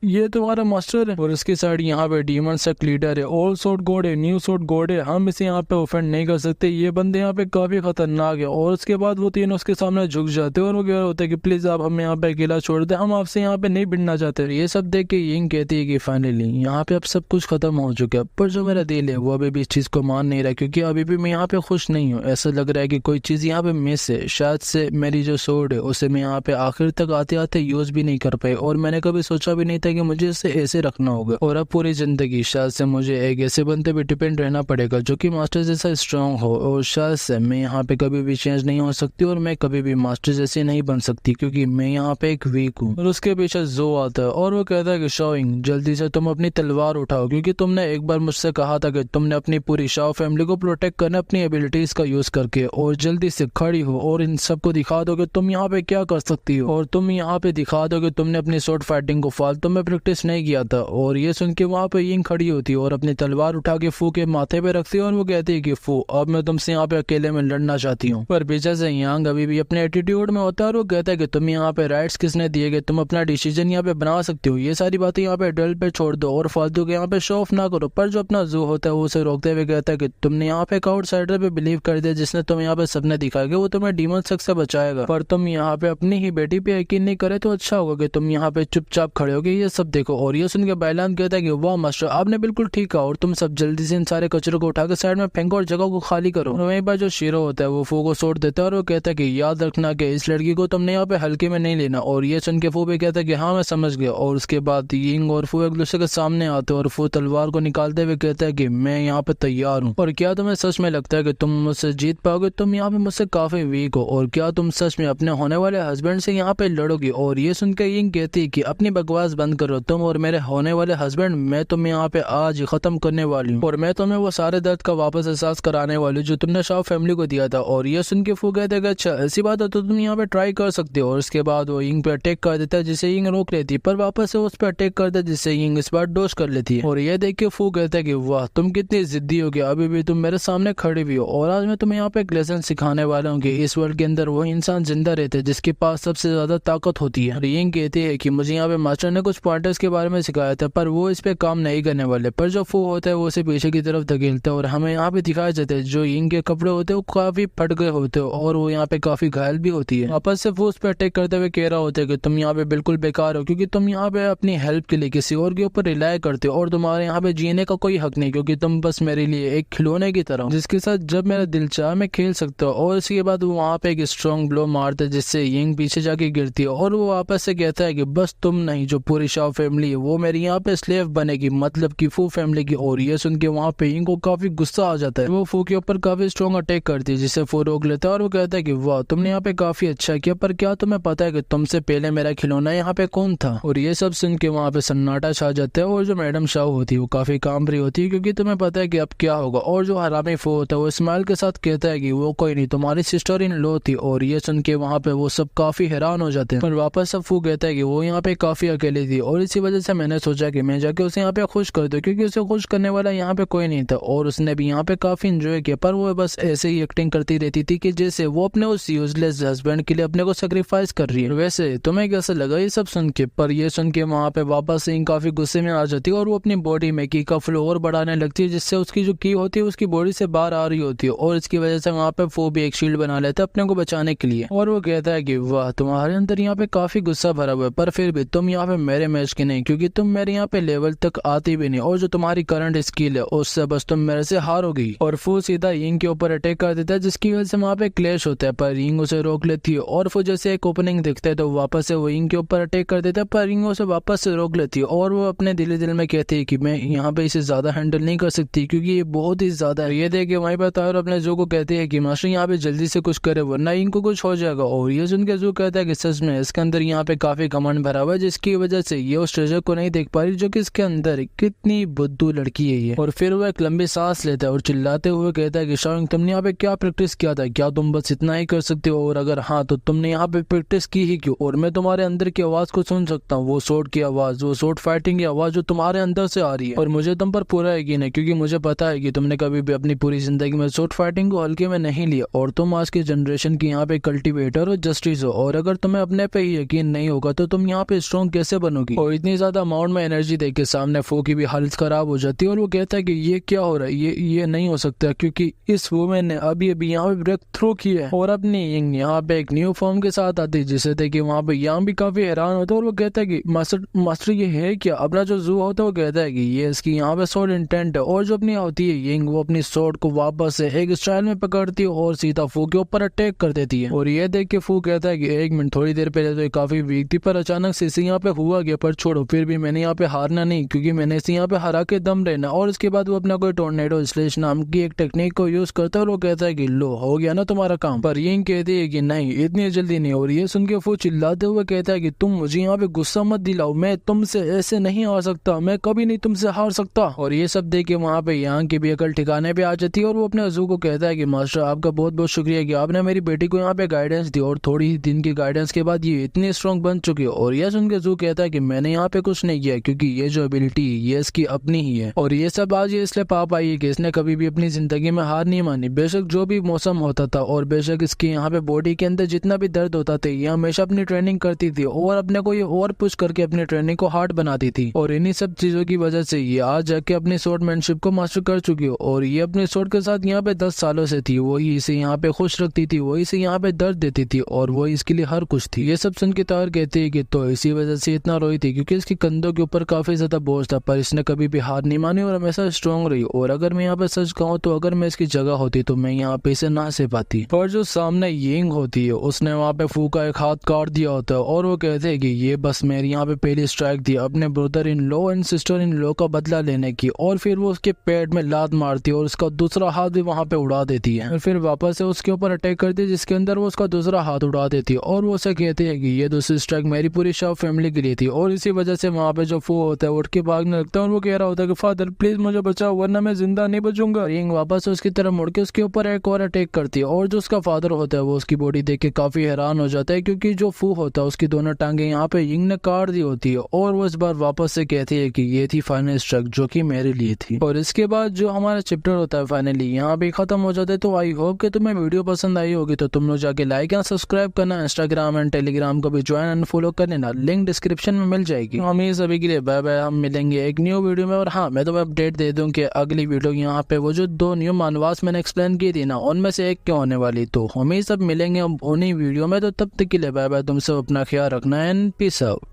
ये तुम्हारा मास्टर है। और उसकी साइड यहाँ पे डीमन सेक्ट लीडर है, ओल्ड सोड गॉड है, न्यू सोड गॉड है, हम इसे यहाँ पे ऑफेंड नहीं कर सकते, ये बंदे यहाँ पे काफी खतरनाक है। और उसके बाद वो तीनों उसके सामने झुक जाते हैं और वो कह रहा होता है कि प्लीज आप हमें यहाँ पे अकेला छोड़ दे, हम आपसे यहाँ पे नहीं भिड़ना चाहते। ये सब देख के यिंग कहती है कि फाइनली यहाँ पे अब सब कुछ खत्म हो चुका है, पर जो मेरा दिल है वो अभी भी इस चीज को मान नहीं रहा, क्योंकि अभी भी मैं यहाँ पे खुश नहीं हूँ। ऐसा लग रहा है कि कोई चीज यहाँ पे मिस है, शायद से मेरी जो सोड है उसे मैं यहाँ पे आखिर तक आते आते यूज भी नहीं कर पाई और मैंने कभी सोचा भी नहीं था कि मुझे इसे ऐसे रखना होगा। और अब पूरी जिंदगी शायद से मुझे एक ऐसे बंदे पे डिपेंड रहना पड़ेगा जो कि मास्टर जैसा स्ट्रांग हो, और शायद से मैं यहाँ पे कभी भी चेंज नहीं हो सकती और मैं कभी भी मास्टर जैसे नहीं बन सकती, क्योंकि मैं यहाँ पे एक वीक हूँ। और उसके पीछे जो आता है और वो कहता है कि शोइंग जल्दी से तुम अपनी तलवार उठाओ, क्योंकि तुमने एक बार मुझसे कहा था कि तुमने अपनी पूरी शाओ फैमिली को प्रोटेक्ट करना अपनी एबिलिटीज का यूज करके, और जल्दी से खड़ी हो और इन सबको दिखा दो कि तुम यहाँ पे क्या कर सकती हो। और तुम यहाँ पे दिखा दो कि तुमने अपनी शॉर्ट फाइटिंग को फालतू में प्रैक्टिस नहीं किया था और ये सुन के वहाँ पे यिंग खड़ी होती है और अपनी तलवार उठा के फू के माथे पे रखती है और वो कहती है कि फू अब मैं तुमसे यहाँ पे अकेले में लड़ना चाहती हूँ। पर पीछे से यांग अभी भी अपने एटीट्यूड में होता है और वो कहता है कि तुम यहाँ पे राइट्स किसने दिए गए, तुम अपना डिसीजन यहाँ पे बना सकते हो, ये सारी बातें यहाँ पे डल पे छोड़ दो और फालतू के यहाँ पे शो ऑफ ना करो। पर जो अपना जू होता है वो उसे रोकते हुए कहता है कि तुमने यहाँ पे एक आउटसाइडर पे बिलीव कर दिया जिसने तुम्हें यहाँ पे सपने दिखाएगा, वो तुम्हें डीमन शख्स से बचाएगा, पर तुम यहाँ पे अपनी ही बेटी पे यकीन नहीं करे तो अच्छा होगा कि तुम यहाँ पे चुपचाप खड़े हो गए ये सब देखो। और ये सुन के बैलान कहता है कि वाह मास्टर आपने बिल्कुल ठीक कहा और तुम सब जल्दी से इन सारे कचरों को उठा के साइड में फेंको और जगह को खाली करो। और वहीं पर जो शीरो होता है वो फू को सोट देता है और वो कहता है कि याद रखना कि इस लड़की को तुमने यहाँ पे हल्के में नहीं लेना। और ये सुन के फू भी कहता है कि हाँ मैं समझ गया। और उसके बाद यिंग और फू एक दूसरे के सामने आते हैं और फू तलवार को निकालते हुए कहता है कि मैं यहाँ पे तैयार हूँ और क्या तुम्हें सच में लगता है कि तुम मुझसे जीत पाओगे, तुम यहाँ पे मुझसे काफी वीक हो और क्या तुम सच में अपने होने वाले हस्बैंड से यहाँ पे लड़ोगी। और ये सुनकर यिंग कहती है कि अपनी बकवास बंद करो, तुम और मेरे होने वाले हस्बैंड मैं तुम्हें यहाँ पे आज खत्म करने वाली हूँ और मैं तुम्हें वो सारे दर्द का वापस एहसास कराने वाली हूँ जो तुमने शाह फैमिली को दिया था। और ये सुन के फू कहते हैं अच्छा ऐसी बात है तो तुम यहाँ पे ट्राई कर सकते हो। और उसके बाद वो यिंग पे अटैक कर देता है जिसे यिंग रोक लेती है, पर वापस से उस पर अटैक करता है जिससे यिंग इस बार डोज कर लेती है। और ये देख के फू कहता है कि वाह तुम कितनी जिद्दी हो गया, अभी भी तुम मेरे सामने खड़ी हुई हो और आज मैं तुम्हें यहाँ पे एक लेसन सिखाने वाला हूँ कि इस वर्ल्ड के अंदर वो इंसान जिंदा रहते हैं जिसके पास सबसे ज्यादा ताकत होती है। और यिंग कहती है कि मुझे यहाँ पे मास्टर ने कुछ पॉइंटर्स के बारे में सिखाया था पर वो इस पे काम नहीं करने वाले। पर जो फू होता है वो उसे पीछे की तरफ धकेलता है और हमें यहाँ पे दिखाया जाता है जो यिंग के कपड़े होते हैं वो काफी फट गए होते हैं और वो यहाँ पे काफी घायल भी होती है। वापस से फू उस पे अटैक करते हुए कह रहा होता है कि तुम यहाँ पे बिल्कुल बेकार हो क्योंकि तुम यहाँ पे अपनी हेल्प के लिए किसी और के ऊपर रिलाय करते हो और तुम्हारे यहाँ पे जीने का कोई हक नहीं क्योंकि तुम बस मेरे लिए एक खिलौने की तरह जिसके साथ जब मेरा दिल चाहे मैं खेल सकता हूँ। और इसके बाद वो वहाँ पे एक स्ट्रॉन्ग ब्लो मारता है जिससे यिंग पीछे जाके गिरती है और वो वापस से कहता है कि बस तुम नहीं जो पूरी शाह फैमिली है वो मेरी यहाँ पे स्लेव बनेगी, मतलब की फू फैमिली की। और ये सुन के वहाँ पे यिंग को काफी गुस्सा आ जाता है, वो फू के ऊपर काफी स्ट्रॉन्ग अटैक करती है जिसे फू रोक लेता है और वो कहता है कि वाह तुमने यहाँ पे काफी अच्छा किया, पर क्या तुम्हें पता है कि तुमसे पहले मेरा खिलौना यहाँ पे कौन था। और ये सब सुन के वहाँ पे सन्नाटा छा जाता है और जो मैडम शाह होती है वो काफी कामरी होती है क्योंकि तुम्हें पता है कि अब क्या होगा। और जो हरामी फू होता है वो स्माइल के साथ कहता है कि वो कोई नहीं तुम्हारी सिस्टर इन लॉ थी। और ये सुन के वहाँ पे वो सब काफी हैरान हो जाते हैं, पर वापस सब फू कहता है कि वो यहाँ पे काफी अकेली थी और इसी वजह से मैंने सोचा कि मैं जाके उसे यहाँ पे खुश कर दूं क्योंकि उसे खुश करने वाला यहाँ पे कोई नहीं था और उसने भी यहाँ पे काफी एंजॉय किया। पर वो बस ऐसे ही एक्टिंग करती रहती थी कि जैसे वो अपने उस यूजलेस हस्बैंड के लिए अपने को सेक्रीफाइस कर रही है। वैसे तुम्हें कैसा लगा ये सब सुन के? पर ये सुन के वहाँ पे वापस से काफी गुस्से में आ जाती है और वो अपनी बॉडी में की का फ्लो और बढ़ाने लगती है जिससे उसकी जो की होती है उसकी बॉडी से बाहर आ रही होती है और इसकी वजह से वहाँ पे फू भी एक शील्ड बना लेता है अपने को बचाने के लिए। और वो कहता है कि वाह तुम्हारे अंदर यहाँ पे काफी गुस्सा भरा हुआ है पर फिर भी तुम यहाँ पे मेरे मैच की नहीं क्योंकि तुम मेरे यहाँ पे लेवल तक आती भी नहीं और जो तुम्हारी करंट स्किल है उससे बस तुम मेरे से हारोगी। और फू सीधा यिंग के ऊपर अटैक कर देता है जिसकी वजह से वहाँ पे क्लैश होता है, पर यिंग उसे रोक लेती है और फू जैसे एक ओपनिंग दिखता है तो वापस से वो यिंग के ऊपर अटैक कर देता है, पर यिंग उसे वापस से रोक लेती है और वो अपने दिल में कहती है कि मैं यहाँ पे इसे ज्यादा हैंडल नहीं कर सकती क्योंकि ये बहुत ही ज्यादा है। ये देख के वहीं पर तायर अपने जू को कहती है कि मास्टर यहाँ पे जल्दी से कुछ करे वरना यिंग को कुछ हो जाएगा। और ये सुन के जू कहता है कि सच में इसके अंदर यहाँ पे काफी घमंड भरा हुआ है जिसकी वजह से ये उस ट्रेजर को नहीं देख पा रही जो कि इसके अंदर कितनी बुद्धू लड़की है ये। और फिर वो एक लंबी सांस लेता है और चिल्लाते हुए कहता है कि शाओइंग तुमने यहाँ पे क्या प्रैक्टिस किया था, क्या तुम बस इतना ही कर सकते हो और अगर हाँ तो तुमने यहाँ पे प्रैक्टिस की ही क्यों? और मैं तुम्हारे अंदर की आवाज को सुन सकता हूँ, वो शॉट की आवाज, वो शॉट फाइटिंग की आवाज जो तुम्हारे अंदर से आ रही है और मुझे तुम पर पूरा यकीन है क्योंकि मुझे पता है कि तुमने कभी भी अपनी पूरी जिंदगी में शॉट फाइटिंग को हल्के में नहीं लिया और तुम आज की जनरेशन की यहाँ पे कल्टिवेटर और जस्टिस हो और अगर तुम्हें अपने पे ही यकीन नहीं होगा तो तुम यहाँ पे स्ट्रॉन्ग कैसे बनोगी? और इतनी ज्यादा अमाउंट में एनर्जी देख के सामने फू की भी हालत खराब हो जाती है और वो कहता है कि ये क्या हो रहा है, ये नहीं हो सकता क्योंकि इस वुमेन ने अभी यहाँ पे ब्रेक थ्रू किया है। और अपनी यिंग यहाँ पे एक न्यू फॉर्म के साथ आती है जिसे देख के वहाँ पे यांग भी काफी हैरान होता है और वो कहता है कि मास्टर ये है क्या? अपना जो जू होता है वो कहता है कि ये इसकी यहाँ पे सोड इंटेंट है और जो अपनी होती है यिंग वो अपनी सोड को वापस से एक स्टाइल में पकड़ती है और सीधा फू के ऊपर अटैक कर देती है। और ये देख के फू कहता है कि एक मिनट थोड़ी देर पहले तो ये काफी वीक थी पर अचानक से इसे यहाँ पे हुआ गया, पर छोड़ो फिर भी मैंने यहाँ पे हारना नहीं क्योंकि मैंने इसे यहाँ पे हरा के दम रहना। और इसके बाद वो अपना कोई टोर्नेडो स्लैश नाम की एक टेक्निक को यूज करता है और वो कहता है कि लो हो गया ना तुम्हारा काम। पर यिंग कहती है कि नहीं इतनी जल्दी नहीं। और ये सुन के फू चिल्लाते हुए कहता है कि तुम मुझे यहाँ पे गुस्सा मत दिलाओ, मैं तुमसे ऐसे नहीं हार सकता, मैं कभी नहीं तुमसे हार सकता। और ये सब देख के वहाँ पे यांग की भी अकल ठिकाने पे आ जाती है और वो अपने जू को कहता है कि मास्टर आपका बहुत बहुत शुक्रिया कि आपने मेरी बेटी को यहाँ पे गाइडेंस दी और थोड़ी ही दिन की गाइडेंस के बाद ये इतनी स्ट्रॉन्ग बन चुकी है। और यह सुन के जू कहता है कि मैंने यहाँ पे कुछ नहीं किया क्योंकि ये जो एबिलिटी ये इसकी अपनी ही है और ये सब आज ये इसलिए पा पाई है कि इसने कभी भी अपनी जिंदगी में हार नहीं मानी। बेशक जो भी मौसम होता था और बेशक इसकी यहाँ पे बॉडी के अंदर जितना भी दर्द होता था, ये हमेशा अपनी ट्रेनिंग करती थी और अपने को ये और पुश करके अपनी ट्रेनिंग को हार्ड बनाती थी और इन्हीं सब चीजों की वजह से ये आज जाके अपनी स्वॉर्डमैनशिप को मास्टर कर चुकी हो। और ये अपने स्वॉर्ड के साथ यहाँ पे 10 सालों से थी, वही इसे यहाँ पे खुश रखती थी, वही इसे यहाँ पे दर्द देती थी और वही इसके लिए हर कुछ थी। ये सब सुन के तार कहते हैं कि तो इसी वजह से इतना रोई थी क्योंकि इसके कंधों के ऊपर काफी ज्यादा बोझ था, पर इसने कभी भी हार नहीं मानी और हमेशा स्ट्रॉन्ग रही। और अगर मैं यहाँ पे सच कहूँ तो अगर मैं इसकी जगह होती तो मैं यहाँ पे इसे ना से पाती। पर जो सामने यिंग होती है उसने वहाँ पे फू का एक हाथ काट दिया होता है और वो कहते हैं कि ये बस मेरी यहाँ पे पहली स्ट्राइक थी अपने brother in law and sister in law का बदला लेने की। और फिर वो उसके पेट में लात मारती है और उसका दूसरा हाथ भी वहाँ पे उड़ा देती है और फिर वापस से उसके ऊपर अटैक करती है जिसके अंदर वो उसका दूसरा हाथ उड़ा देती है और वो उसे कहते हैं कि ये दूसरी स्ट्राइक मेरी पूरी शाह फैमिली के लिए थी। और इसी वजह से वहाँ पे जो फू होता है उठ के भागने लगता है और वो कह रहा होता है कि फादर प्लीज मुझे बचाओ वरना मैं जिंदा नहीं बचूंगा। यिंग वापस से उसकी तरफ मुड़ के उसके ऊपर एक और अटैक करती है और जो उसका फादर होता है वो उसकी बॉडी देख के काफी हैरान हो जाता है क्योंकि जो फू होता है उसकी दोनों टांगे यहाँ पे यिंग ने काट दी होती है और वो इस बार वापस से कहती है कि ये थी फाइनल स्ट्राइक जो कि मेरे लिए थी। और इसके बाद जो हमारा चैप्टर होता है फाइनली यहाँ पे खत्म हो जाता है। तो आई होप कि तुम्हें वीडियो पसंद आई होगी, तो तुम लोग जाके लाइक एंड सब्सक्राइब करना, इंस्टाग्राम एंड टेलीग्राम को भी ज्वाइन एंड फॉलो कर लेना, लिंक डिस्क्रिप्शन में मिल जाएगी। हम ये सभी के लिए बाय बाय, हम मिलेंगे एक न्यू वीडियो में। और हाँ मैं तुम्हें अपडेट दे दूं कि अगली वीडियो यहाँ पे वो जो 2 न्यू मानवास मैंने एक्सप्लेन की थी ना उनमें से एक क्यों होने वाली, तो हम ही सब मिलेंगे उन्हीं वीडियो में। तो तब तक के लिए बाय बाय, तुम सब अपना ख्याल रखना एंड पीस आउट।